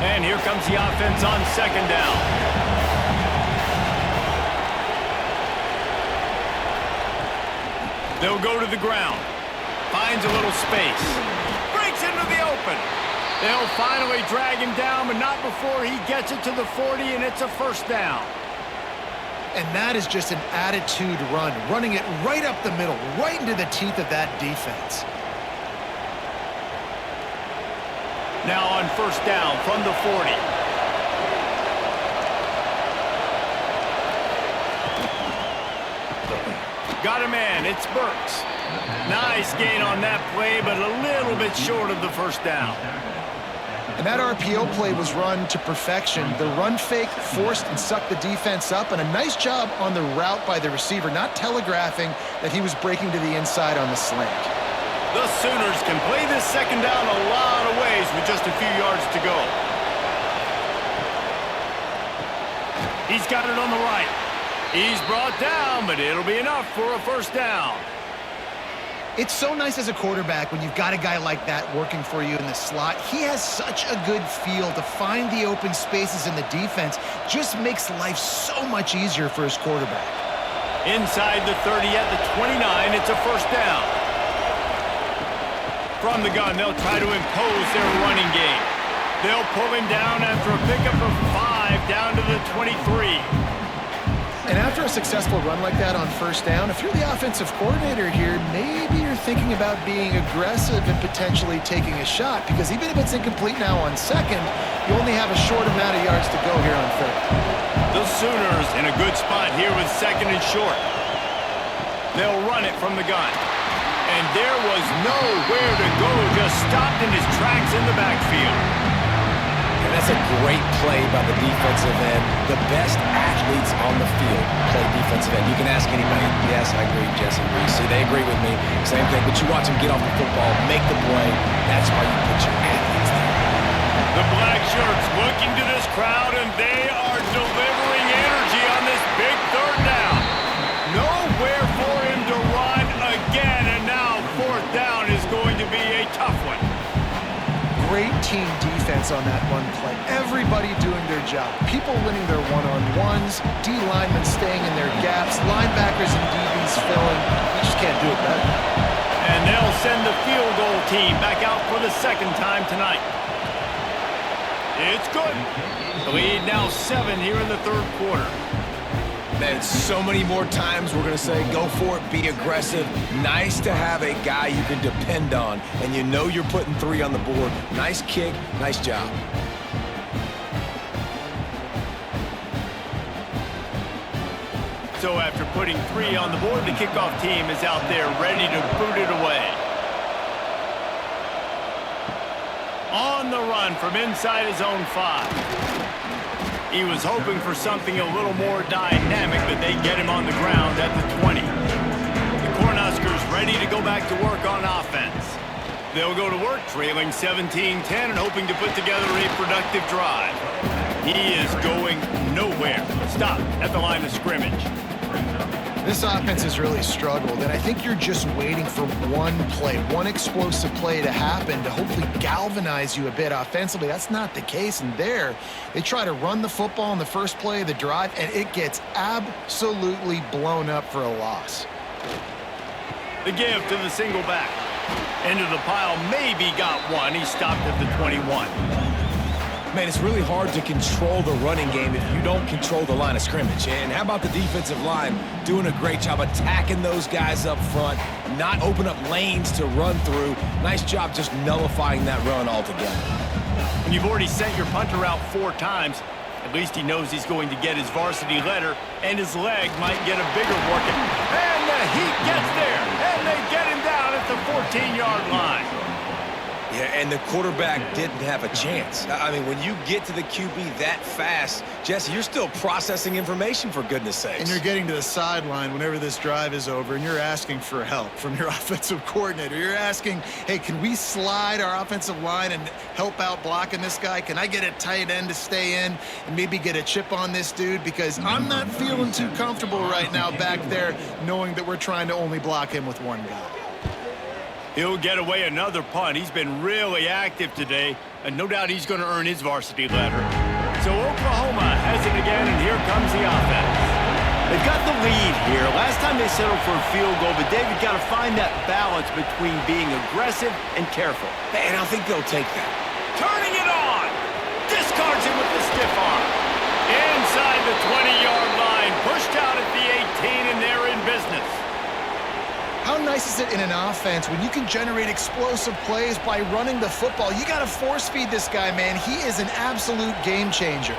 And here comes the offense on 2nd down. They'll go to the ground. Finds a little space. Breaks into the open. They'll finally drag him down, but not before he gets it to the 40, and it's a 1st down. And that is just an attitude run, running it right up the middle, right into the teeth of that defense. Now on 1st down from the 40. Got a man, it's Burks. Nice gain on that play, but a little bit short of the 1st down. And that RPO play was run to perfection. The run fake forced and sucked the defense up, and a nice job on the route by the receiver, not telegraphing that he was breaking to the inside on the slant. The Sooners can play this 2nd down a lot of ways with just a few yards to go. He's got it on the right. He's brought down, but it'll be enough for a 1st down. It's so nice as a quarterback when you've got a guy like that working for you in the slot. He has such a good feel to find the open spaces in the defense. Just makes life so much easier for his quarterback. Inside the 30 at the 29, it's a 1st down. From the gun, they'll try to impose their running game. They'll pull him down after a pickup of 5 down to the 23. And after a successful run like that on 1st down, if you're the offensive coordinator here, maybe you're thinking about being aggressive and potentially taking a shot, because even if it's incomplete now on 2nd, you only have a short amount of yards to go here on 3rd. The Sooners in a good spot here with 2nd and short. They'll run it from the gun. And there was nowhere to go, just stopped in his tracks in the backfield. And that's a great play by the defensive end. The best athletes on the field play defensive end. You can ask anybody. Yes, I agree, Jesse Reese. See, they agree with me. Same thing. But you watch them get off the football, make the play. That's why you put your athletes there. The black shirts looking to this crowd, and they are delivering energy on this big 3rd down. Nowhere for him to run again, and now 4th down is going to be a tough one. Great team defense on that one play. Everybody doing their job. People winning their one-on-ones, D-linemen staying in their gaps, linebackers and DBs filling. You just can't do it better. And they'll send the field goal team back out for the 2nd time tonight. It's good. The lead now 7 here in the 3rd quarter. Man, so many more times we're going to say, go for it, be aggressive. Nice to have a guy you can depend on, and you know you're putting 3 on the board. Nice kick, nice job. So after putting 3 on the board, the kickoff team is out there ready to boot it away. On the run from inside his own 5. He was hoping for something a little more dynamic, but they get him on the ground at the 20. The Cornhuskers ready to go back to work on offense. They'll go to work trailing 17-10 and hoping to put together a productive drive. He is going nowhere. Stop at the line of scrimmage. This offense has really struggled, and I think you're just waiting for one play, one explosive play to happen to hopefully galvanize you a bit offensively. That's not the case, and there, they try to run the football in the first play of the drive, and it gets absolutely blown up for a loss. The give to the single back. Into the pile, maybe got one. He stopped at the 21. Man, it's really hard to control the running game if you don't control the line of scrimmage. And how about the defensive line doing a great job attacking those guys up front, not open up lanes to run through. Nice job just nullifying that run altogether. When you've already sent your punter out 4 times, at least he knows he's going to get his varsity letter, and his leg might get a bigger working. And the heat gets there, and they get him down at the 14-yard line. Yeah, and the quarterback didn't have a chance. I mean, when you get to the QB that fast, Jesse, you're still processing information, for goodness sakes. And you're getting to the sideline whenever this drive is over, and you're asking for help from your offensive coordinator. You're asking, hey, can we slide our offensive line and help out blocking this guy? Can I get a tight end to stay in and maybe get a chip on this dude? Because I'm not feeling too comfortable right now back there knowing that we're trying to only block him with one guy. He'll get away another punt. He's been really active today, and no doubt he's going to earn his varsity letter. So Oklahoma has it again, and here comes the offense. They've got the lead here. Last time they settled for a field goal, but David got to find that balance between being aggressive and careful. And I think they'll take that. Turning it on. Discards him with the stiff arm. Inside the 20-yard line. Pushed out at the 18, and they're in business. How nice is it in an offense when you can generate explosive plays by running the football? You got to force feed this guy, man. He is an absolute game changer.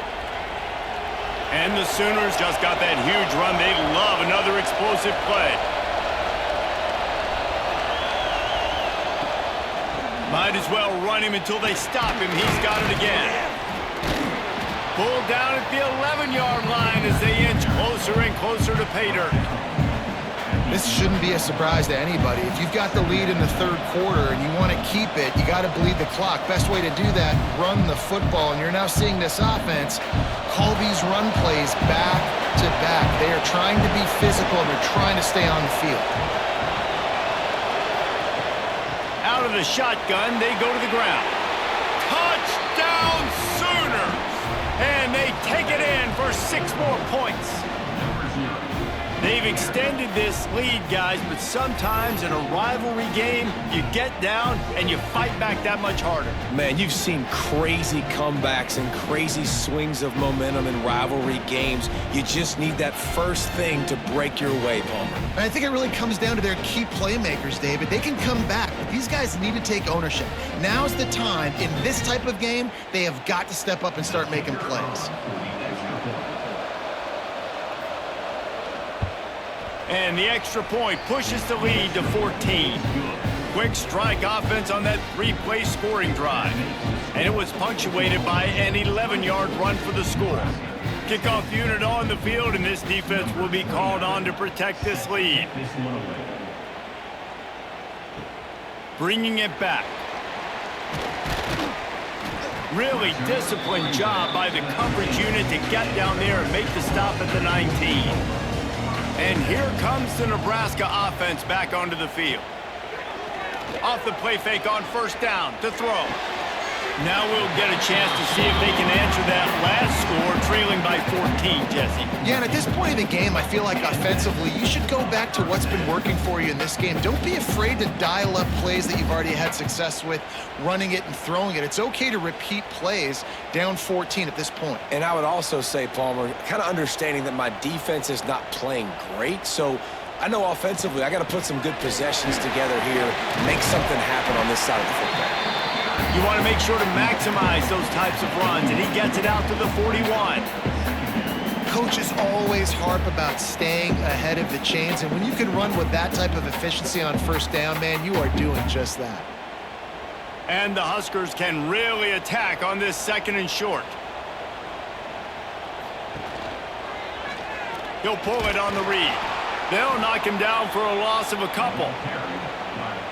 And the Sooners just got that huge run. They love another explosive play. Might as well run him until they stop him. He's got it again. Pulled down at the 11-yard line as they inch closer and closer to pay dirt. This shouldn't be a surprise to anybody. If you've got the lead in the third quarter and you want to keep it, you got to bleed the clock. Best way to do that, run the football. And you're now seeing this offense call these run plays back to back. They are trying to be physical, and they're trying to stay on the field. Out of the shotgun, they go to the ground. Touchdown Sooners! And they take it in for 6 more points. They've extended this lead, guys, but sometimes in a rivalry game, you get down and you fight back that much harder. Man, you've seen crazy comebacks and crazy swings of momentum in rivalry games. You just need that first thing to break your way, Palmer. And I think it really comes down to their key playmakers, David. They can come back, but these guys need to take ownership. Now's the time. In this type of game, they have got to step up and start making plays. And the extra point pushes the lead to 14. Quick strike offense on that 3-play scoring drive. And it was punctuated by an 11-yard run for the score. Kickoff unit on the field, and this defense will be called on to protect this lead. Bringing it back. Really disciplined job by the coverage unit to get down there and make the stop at the 19. And here comes the Nebraska offense back onto the field. Off the play fake on first down to throw. Now we'll get a chance to see if they can answer that last score, trailing by 14, Jesse. Yeah, and at this point in the game, I feel like offensively, you should go back to what's been working for you in this game. Don't be afraid to dial up plays that you've already had success with, running it and throwing it. It's okay to repeat plays down 14 at this point. And I would also say, Palmer, kind of understanding that my defense is not playing great, so I know offensively I got to put some good possessions together here, make something happen on this side of the football. You want to make sure to maximize those types of runs, and he gets it out to the 41. Coaches always harp about staying ahead of the chains, and when you can run with that type of efficiency on first down, man, you are doing just that. And the Huskers can really attack on this 2nd and short. He'll pull it on the read. They'll knock him down for a loss of a couple.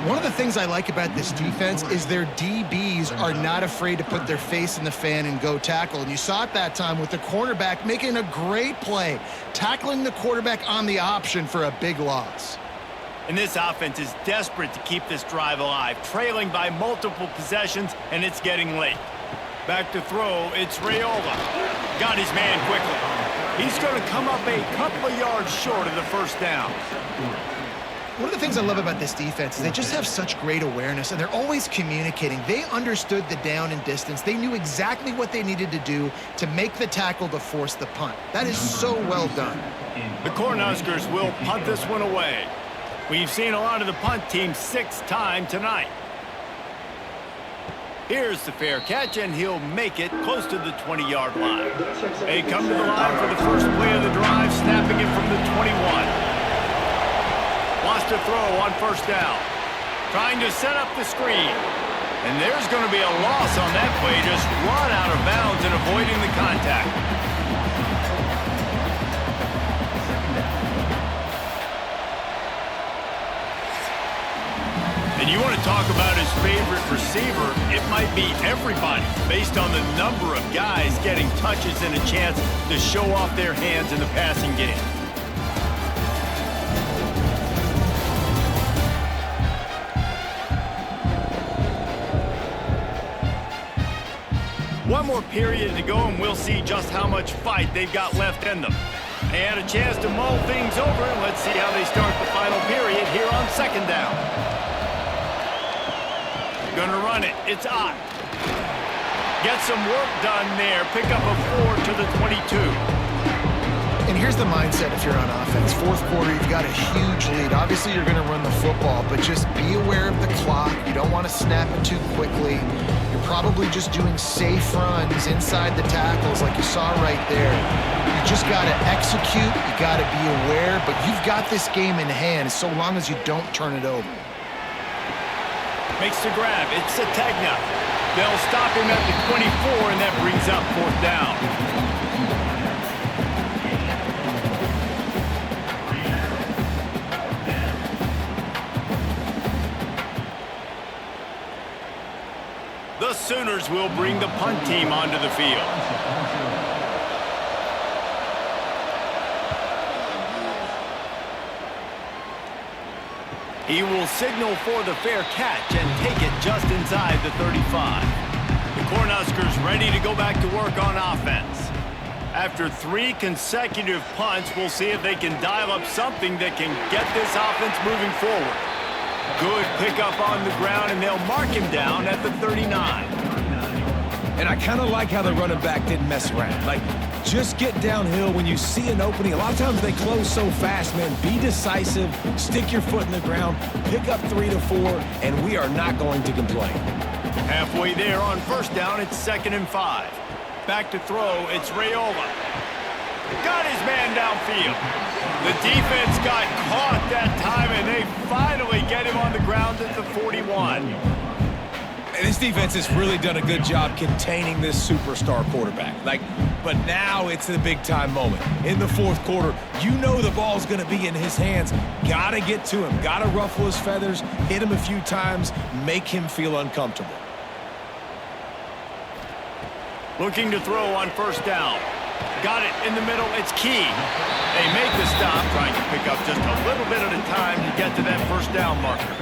One of the things I like about this defense is their DBs are not afraid to put their face in the fan and go tackle. And you saw it that time with the cornerback making a great play, tackling the quarterback on the option for a big loss. And this offense is desperate to keep this drive alive, trailing by multiple possessions, and it's getting late. Back to throw, it's Raiola. Got his man quickly. He's going to come up a couple of yards short of the first down. One of the things I love about this defense is they just have such great awareness, and they're always communicating. They understood the down and distance. They knew exactly what they needed to do to make the tackle to force the punt. That is so well done. The Cornhuskers will punt this one away. We've seen a lot of the punt team 6 times tonight. Here's the fair catch, and he'll make it close to the 20-yard line. They come to the line for the first play of the drive, snapping it from the 21. Wants to throw on first down. Trying to set up the screen. And there's going to be a loss on that play. Just run out of bounds and avoiding the contact. And you want to talk about his favorite receiver, it might be everybody, based on the number of guys getting touches and a chance to show off their hands in the passing game. One more period to go, and we'll see just how much fight they've got left in them. They had a chance to mull things over, and let's see how they start the final period here on second down. Gonna run it. It's Ott. Get some work done there. Pick up a 4 to the 22. And here's the mindset if you're on offense. Fourth quarter, you've got a huge lead. Obviously, you're going to run the football, but just be aware of the clock. You don't want to snap it too quickly. You're probably just doing safe runs inside the tackles like you saw right there. You just got to execute. You got to be aware, but you've got this game in hand so long as you don't turn it over. Makes the grab. It's Sategna. They'll stop him at the 24, and that brings up fourth down. The Sooners will bring the punt team onto the field. He will signal for the fair catch and take it just inside the 35. The Cornhuskers ready to go back to work on offense. After 3 consecutive punts, we'll see if they can dial up something that can get this offense moving forward. Good pickup on the ground, and they'll mark him down at the 39. And I kind of like how the running back didn't mess around. Like, just get downhill when you see an opening. A lot of times they close so fast, man. Be decisive, stick your foot in the ground, pick up 3 to 4, and we are not going to complain. Halfway there on first down, it's 2nd and 5. Back to throw, it's Raiola. Got his man downfield. The defense got caught that time, and they finally get him on the ground at the 41. And this defense has really done a good job containing this superstar quarterback. But now it's the big-time moment. In the fourth quarter, you know the ball's going to be in his hands. Got to get to him. Got to ruffle his feathers, hit him a few times, make him feel uncomfortable. Looking to throw on first down. Got it in the middle. It's Key. They make the stop, trying to pick up just a little bit at a time to get to that first down marker.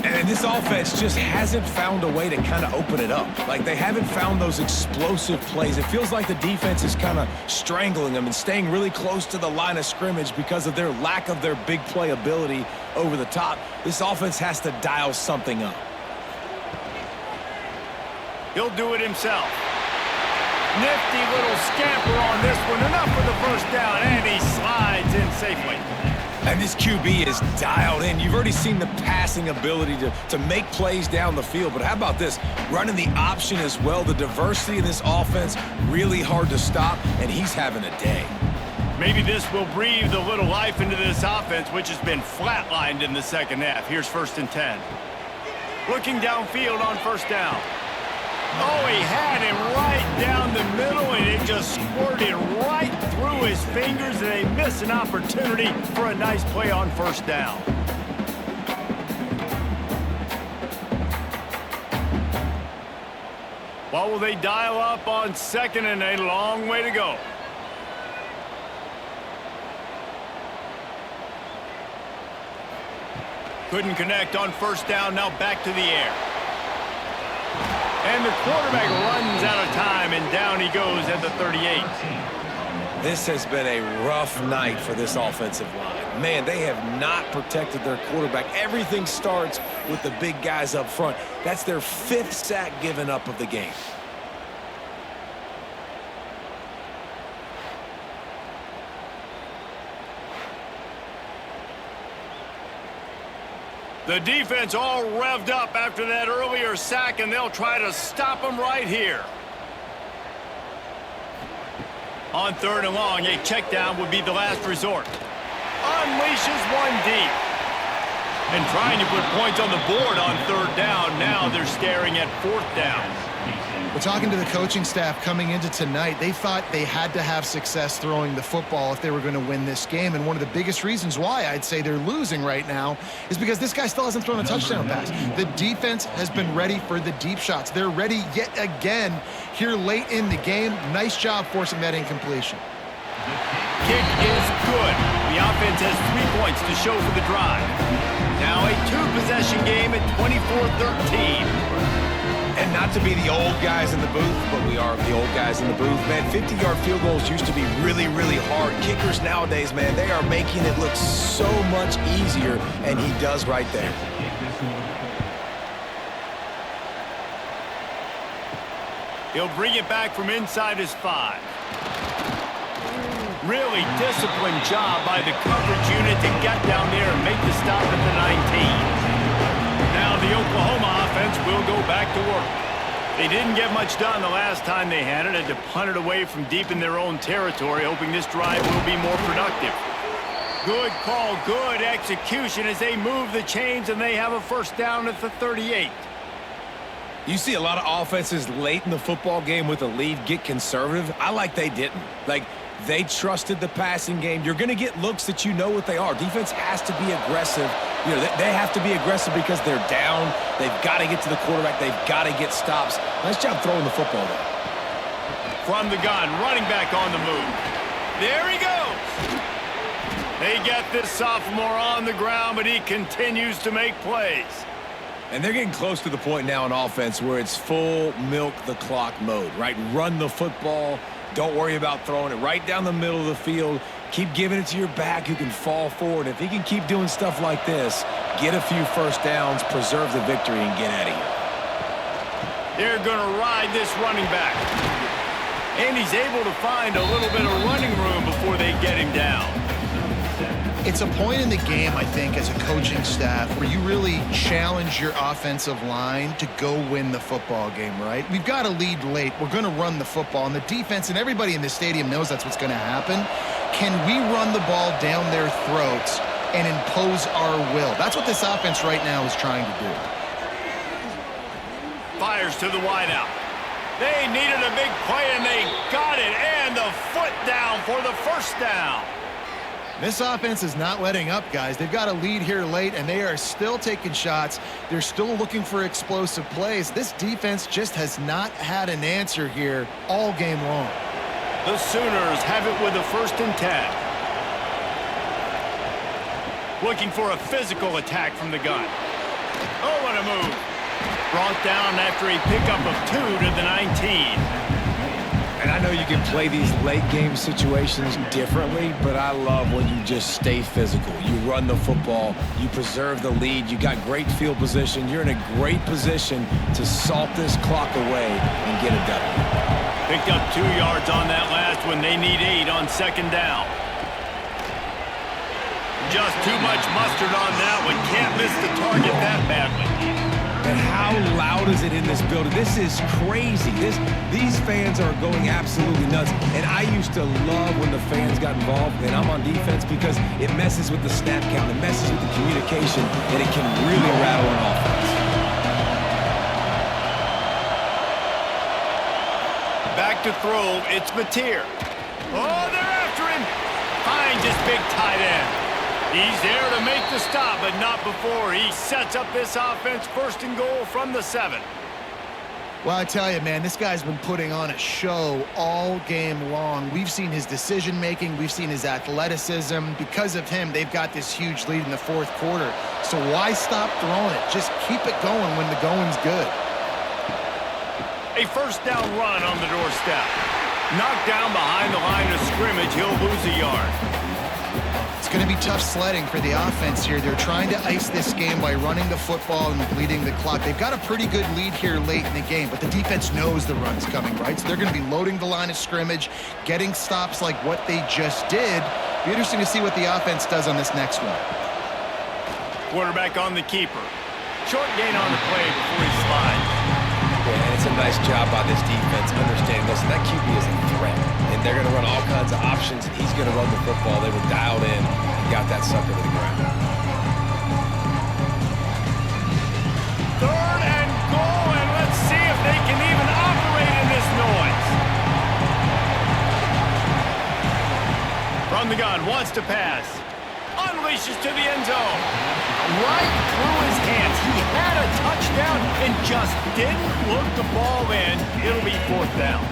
And this offense just hasn't found a way to kind of open it up. Like, they haven't found those explosive plays. It feels like the defense is kind of strangling them and staying really close to the line of scrimmage because of their lack of their big play ability over the top. This offense has to dial something up. He'll do it himself. Nifty little scamper on this one. Enough for the first down, and he slides in safely. And this QB is dialed in. You've already seen the passing ability to make plays down the field. But how about this? Running the option as well. The diversity in this offense, really hard to stop, and he's having a day. Maybe this will breathe a little life into this offense, which has been flatlined in the second half. Here's 1st and 10. Looking downfield on first down. Oh, he had him right down the middle, and it just squirted right through his fingers, and they miss an opportunity for a nice play on first down. What will they dial up on second and a long way to go? Couldn't connect on first down. Now back to the air. And the quarterback runs out of time, and down he goes at the 38. This has been a rough night for this offensive line. Man, they have not protected their quarterback. Everything starts with the big guys up front. That's their 5th sack given up of the game. The defense all revved up after that earlier sack, and they'll try to stop them right here. On third and long, a check down would be the last resort. Unleashes one deep. And trying to put points on the board on third down. Now they're staring at fourth down. We're talking to the coaching staff coming into tonight. They thought they had to have success throwing the football if they were going to win this game. And one of the biggest reasons why I'd say they're losing right now is because this guy still hasn't thrown a touchdown pass. The defense has been ready for the deep shots. They're ready yet again here late in the game. Nice job forcing that incompletion. Kick is good. The offense has 3 points to show for the drive. Now a 2-possession game at 24-13. And not to be the old guys in the booth, but we are the old guys in the booth. Man, 50-yard field goals used to be really, really hard. Kickers nowadays, man, they are making it look so much easier, and he does right there. He'll bring it back from inside his 5. Really disciplined job by the coverage unit to get down there and make the stop at the 19. Now the Oklahoma offense will go back to work. They didn't get much done the last time they had it. Had to punt it away from deep in their own territory, hoping this drive will be more productive. Good call, good execution as they move the chains, and they have a first down at the 38. You see a lot of offenses late in the football game with a lead get conservative. I like they didn't. They trusted the passing game. You're going to get looks that you know what they are. Defense has to be aggressive. You know, they have to be aggressive because they're down. They've got to get to the quarterback. They've got to get stops. Nice job throwing the football there. From the gun, running back on the move. There he goes. They get this sophomore on the ground, but he continues to make plays. And they're getting close to the point now in offense where it's full milk the clock mode, right? Run the football. Don't worry about throwing it right down the middle of the field. Keep giving it to your back who can fall forward. If he can keep doing stuff like this, get a few first downs, preserve the victory, and get out of here. They're going to ride this running back. And he's able to find a little bit of running room before they get him down. It's a point in the game, I think, as a coaching staff where you really challenge your offensive line to go win the football game, right? We've got a lead late. We're going to run the football. And the defense and everybody in the stadium knows that's what's going to happen. Can we run the ball down their throats and impose our will? That's what this offense right now is trying to do. Fires to the wideout. They needed a big play, and they got it. And the foot down for the first down. This offense is not letting up, guys. They've got a lead here late, and they are still taking shots. They're still looking for explosive plays. This defense just has not had an answer here all game long. The Sooners have it with a 1st and 10. Looking for a physical attack from the gun. Oh, what a move. Brought down after a pickup of 2 to the 19. And I know you can play these late-game situations differently, but I love when you just stay physical. You run the football. You preserve the lead. You got great field position. You're in a great position to salt this clock away and get a W. Picked up 2 yards on that last one. They need 8 on second down. Just too much mustard on that one. Can't miss the target that badly. And how loud is it in this building? This is crazy. These fans are going absolutely nuts. And I used to love when the fans got involved, and I'm on defense, because it messes with the snap count, it messes with the communication, and it can really rattle an offense. Back to throw, it's Mateer. Oh, they're after him. Finds his big tight end. He's there to make the stop, but not before he sets up this offense 1st and goal from the 7. Well, I tell you, man, this guy's been putting on a show all game long. We've seen his decision-making. We've seen his athleticism. Because of him, they've got this huge lead in the fourth quarter. So why stop throwing it? Just keep it going when the going's good. A first down run on the doorstep. Knocked down behind the line of scrimmage. He'll lose a yard. It's going to be tough sledding for the offense here. They're trying to ice this game by running the football and bleeding the clock. They've got a pretty good lead here late in the game, but the defense knows the run's coming, right? So they're going to be loading the line of scrimmage, getting stops like what they just did. Be interesting to see what the offense does on this next one. Quarterback on the keeper. Short gain on the play before he slides. Yeah, and it's a nice job by this defense understanding, listen, that QB is a threat. And they're going to run all kinds of options, and he's going to run the football. They were dialed in and got that sucker to the ground. Third and goal, and let's see if they can even operate in this noise. From the gun, wants to pass. Unleashes to the end zone. Right through his hands. He had a touchdown and just didn't look the ball in. It'll be fourth down.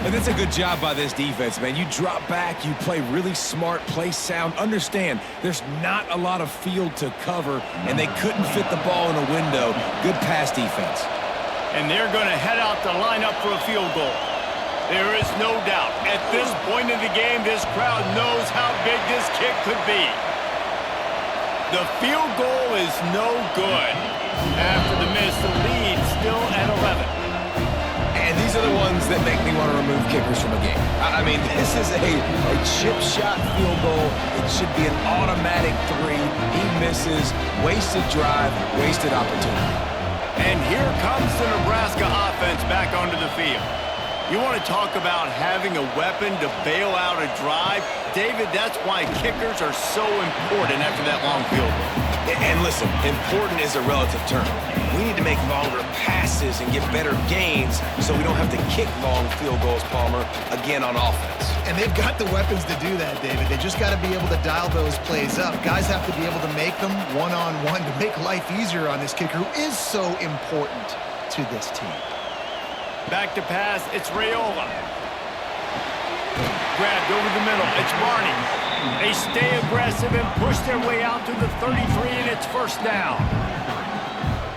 And that's a good job by this defense, man. You drop back, you play really smart, play sound. Understand, there's not a lot of field to cover, and they couldn't fit the ball in a window. Good pass defense. And they're going to head out to line up for a field goal. There is no doubt. At this point in the game, this crowd knows how big this kick could be. The field goal is no good. After the miss, the lead still at 11. And these are the ones that make me want to remove kickers from a game. I mean, this is a chip shot field goal. It should be an automatic 3. He misses. Wasted drive, wasted opportunity. And here comes the Nebraska offense back onto the field. You want to talk about having a weapon to bail out a drive? David, that's why kickers are so important after that long field goal. And listen, important is a relative term. We need to make longer passes and get better gains so we don't have to kick long field goals, Palmer, again on offense. And they've got the weapons to do that, David. They just got to be able to dial those plays up. Guys have to be able to make them one-on-one to make life easier on this kicker who is so important to this team. Back to pass, it's Raiola. Grabbed over the middle, it's Barney. They stay aggressive and push their way out to the 33, and it's first down.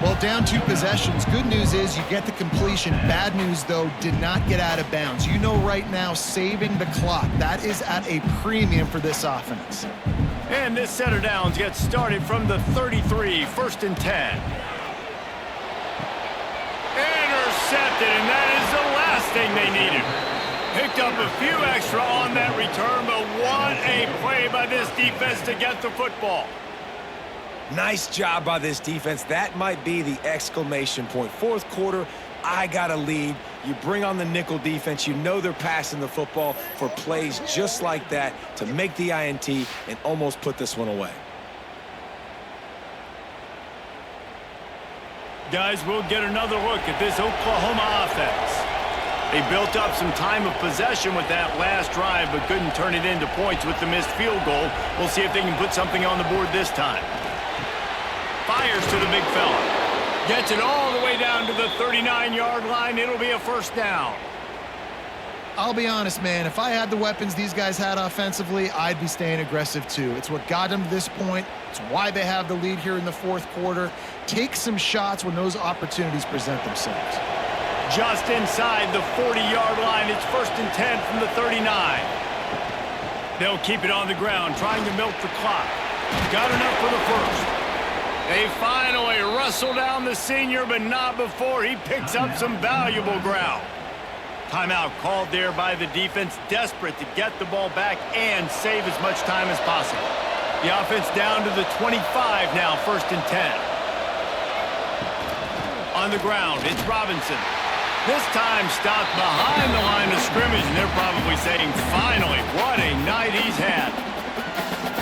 Well, down 2 possessions. Good news is you get the completion. Bad news, though, did not get out of bounds. You know right now, saving the clock, that is at a premium for this offense. And this set of downs gets started from the 33, first and 10. Intercepted, and that is the last thing they needed. Picked up a few extra on that return, but what a play by this defense to get the football. Nice job by this defense. That might be the exclamation point. Fourth quarter, I got a lead. You bring on the nickel defense. You know they're passing the football for plays just like that to make the INT and almost put this one away. Guys, we'll get another look at this Oklahoma offense. They built up some time of possession with that last drive, but couldn't turn it into points with the missed field goal. We'll see if they can put something on the board this time. Fires to the big fella. Gets it all the way down to the 39-yard line. It'll be a first down. I'll be honest, man. If I had the weapons these guys had offensively, I'd be staying aggressive too. It's what got them to this point. It's why they have the lead here in the fourth quarter. Take some shots when those opportunities present themselves. Just inside the 40-yard line. It's first and 10 from the 39. They'll keep it on the ground, trying to milk the clock. Got enough for the first. They finally wrestle down the senior, but not before he picks up some valuable ground. Timeout called there by the defense, desperate to get the ball back and save as much time as possible. The offense down to the 25 now, first and 10. On the ground, it's Robinson. This time stopped behind the line of scrimmage, and they're probably saying, finally, what a night he's had.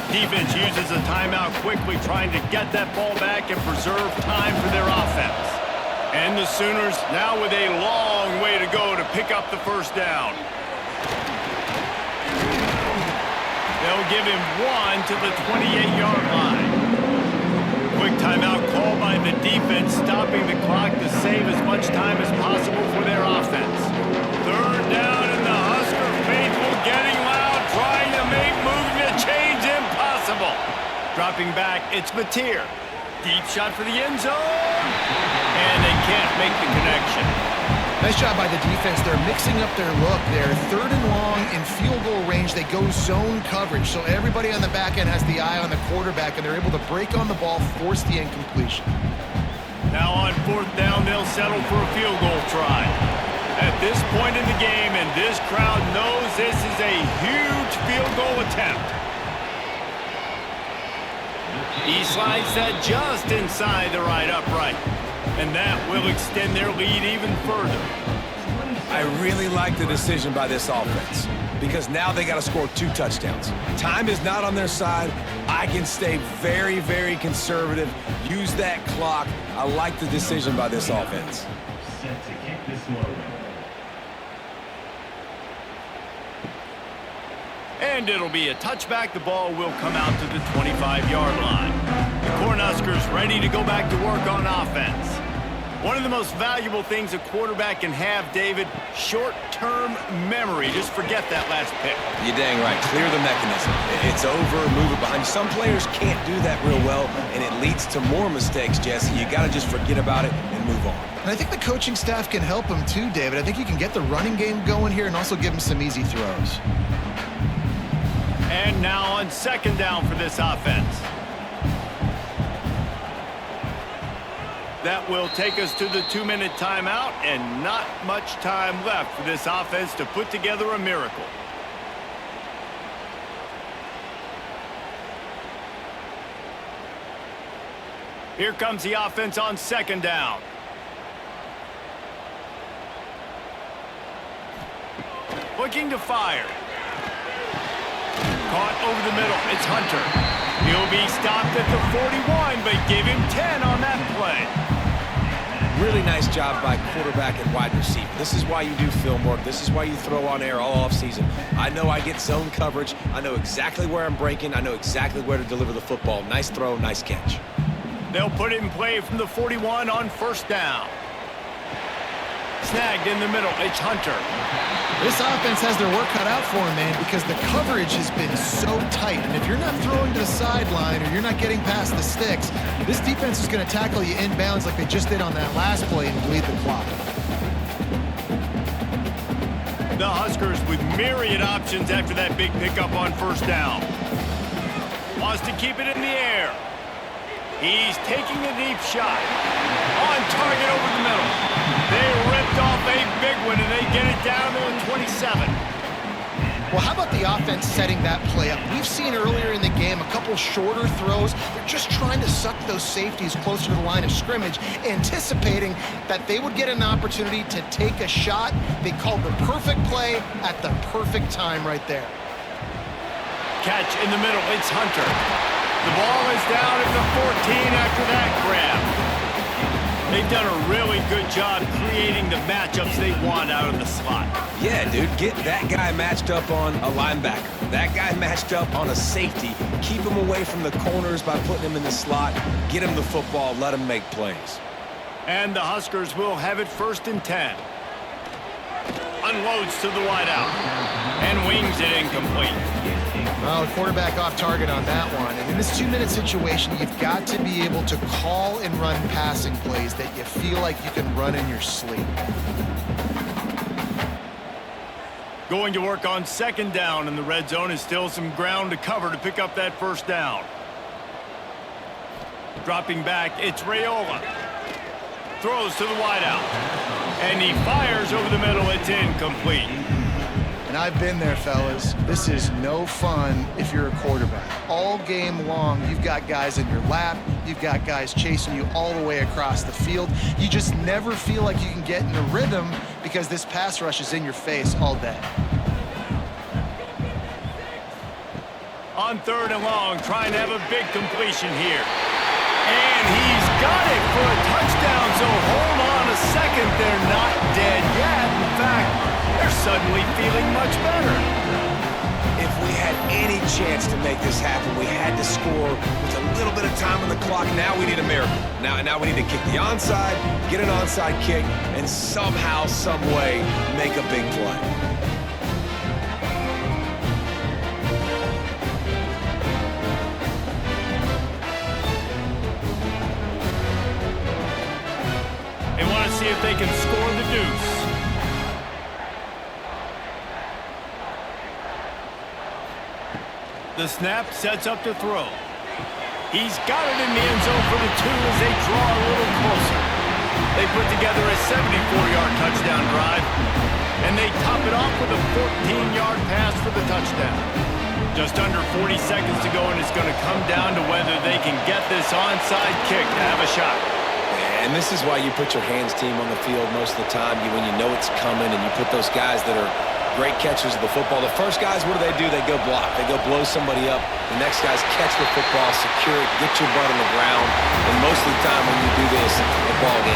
Defense uses a timeout quickly, trying to get that ball back and preserve time for their offense. And the Sooners now with a long way to go to pick up the first down. They'll give him one to the 28-yard line. Quick timeout call by the defense, stopping the clock to save as much time as possible Dropping back, it's Mateer. Deep shot for the end zone. And they can't make the connection. Nice job by the defense. They're mixing up their look. They're 3rd and long in field goal range. They go zone coverage. So everybody on the back end has the eye on the quarterback, and they're able to break on the ball, force the incompletion. Now on 4th down, they'll settle for a field goal try. At this point in the game, and this crowd knows this is a huge field goal attempt. He slides that just inside the right upright. And that will extend their lead even further. I really like the decision by this offense because now they got to score 2 touchdowns. Time is not on their side. I can stay very, very conservative, use that clock. I like the decision by this offense. Set to kick this one. And it'll be a touchback. The ball will come out to the 25-yard line. The Cornhuskers ready to go back to work on offense. One of the most valuable things a quarterback can have, David, short-term memory. Just forget that last pick. You're dang right. Clear the mechanism. It's over, move it behind you. Some players can't do that real well, and it leads to more mistakes, Jesse. You got to just forget about it and move on. And I think the coaching staff can help him too, David. I think you can get the running game going here and also give him some easy throws. And now on 2nd down for this offense. That will take us to the 2-minute timeout, and not much time left for this offense to put together a miracle. Here comes the offense on 2nd down. Looking to fire. Caught over the middle. It's Hunter. He'll be stopped at the 41, but give him 10 on that play. Really nice job by quarterback and wide receiver. This is why you do film work. This is why you throw on air all offseason. I know I get zone coverage. I know exactly where I'm breaking. I know exactly where to deliver the football. Nice throw, nice catch. They'll put it in play from the 41 on 1st down. Snagged in the middle. It's Hunter. This offense has their work cut out for them, man, because the coverage has been so tight. And if you're not throwing to the sideline or you're not getting past the sticks, this defense is going to tackle you inbounds like they just did on that last play and bleed the clock. The Huskers with myriad options after that big pickup on 1st down. Wants to keep it in the air. He's taking a deep shot. On target over the middle. They ripped off a big one, and they get it down to the 27. Well, how about the offense setting that play up? We've seen earlier in the game a couple shorter throws. They're just trying to suck those safeties closer to the line of scrimmage, anticipating that they would get an opportunity to take a shot. They called the perfect play at the perfect time right there. Catch in the middle. It's Hunter. The ball is down at the 14 after that grab. They've done a really good job creating the matchups they want out of the slot. Yeah, dude, get that guy matched up on a linebacker. That guy matched up on a safety. Keep him away from the corners by putting him in the slot. Get him the football. Let him make plays. And the Huskers will have it 1st and 10. Unloads to the wideout. And wings it incomplete. Well, the quarterback off target on that one. And in this 2-minute situation, you've got to be able to call and run passing plays that you feel like you can run in your sleep. Going to work on 2nd down, and the red zone is still some ground to cover to pick up that 1st down. Dropping back, it's Raiola. Throws to the wideout. And he fires over the middle. It's incomplete. And I've been there, fellas. This is no fun if you're a quarterback. All game long, you've got guys in your lap. You've got guys chasing you all the way across the field. You just never feel like you can get in a rhythm because this pass rush is in your face all day. On 3rd and long, trying to have a big completion here. And he's got it for a touchdown, so hold on a second. They're not dead yet. In fact, they're suddenly feeling much better. If we had any chance to make this happen, we had to score with a little bit of time on the clock. Now we need a miracle. Now we need to kick the onside, get an onside kick, and somehow, some way, make a big play. see if they can score the deuce. The snap sets up to throw. He's got it in the end zone for the 2 as they draw a little closer. They put together a 74-yard touchdown drive, and they top it off with a 14-yard pass for the touchdown. Just under 40 seconds to go, and it's going to come down to whether they can get this onside kick to have a shot. And this is why you put your hands team on the field most of the time, when you know it's coming, and you put those guys that are great catchers of the football. The first guys, what do? They go block. They go blow somebody up. The next guys catch the football, secure it, get your butt on the ground. And most of the time when you do this, the ball game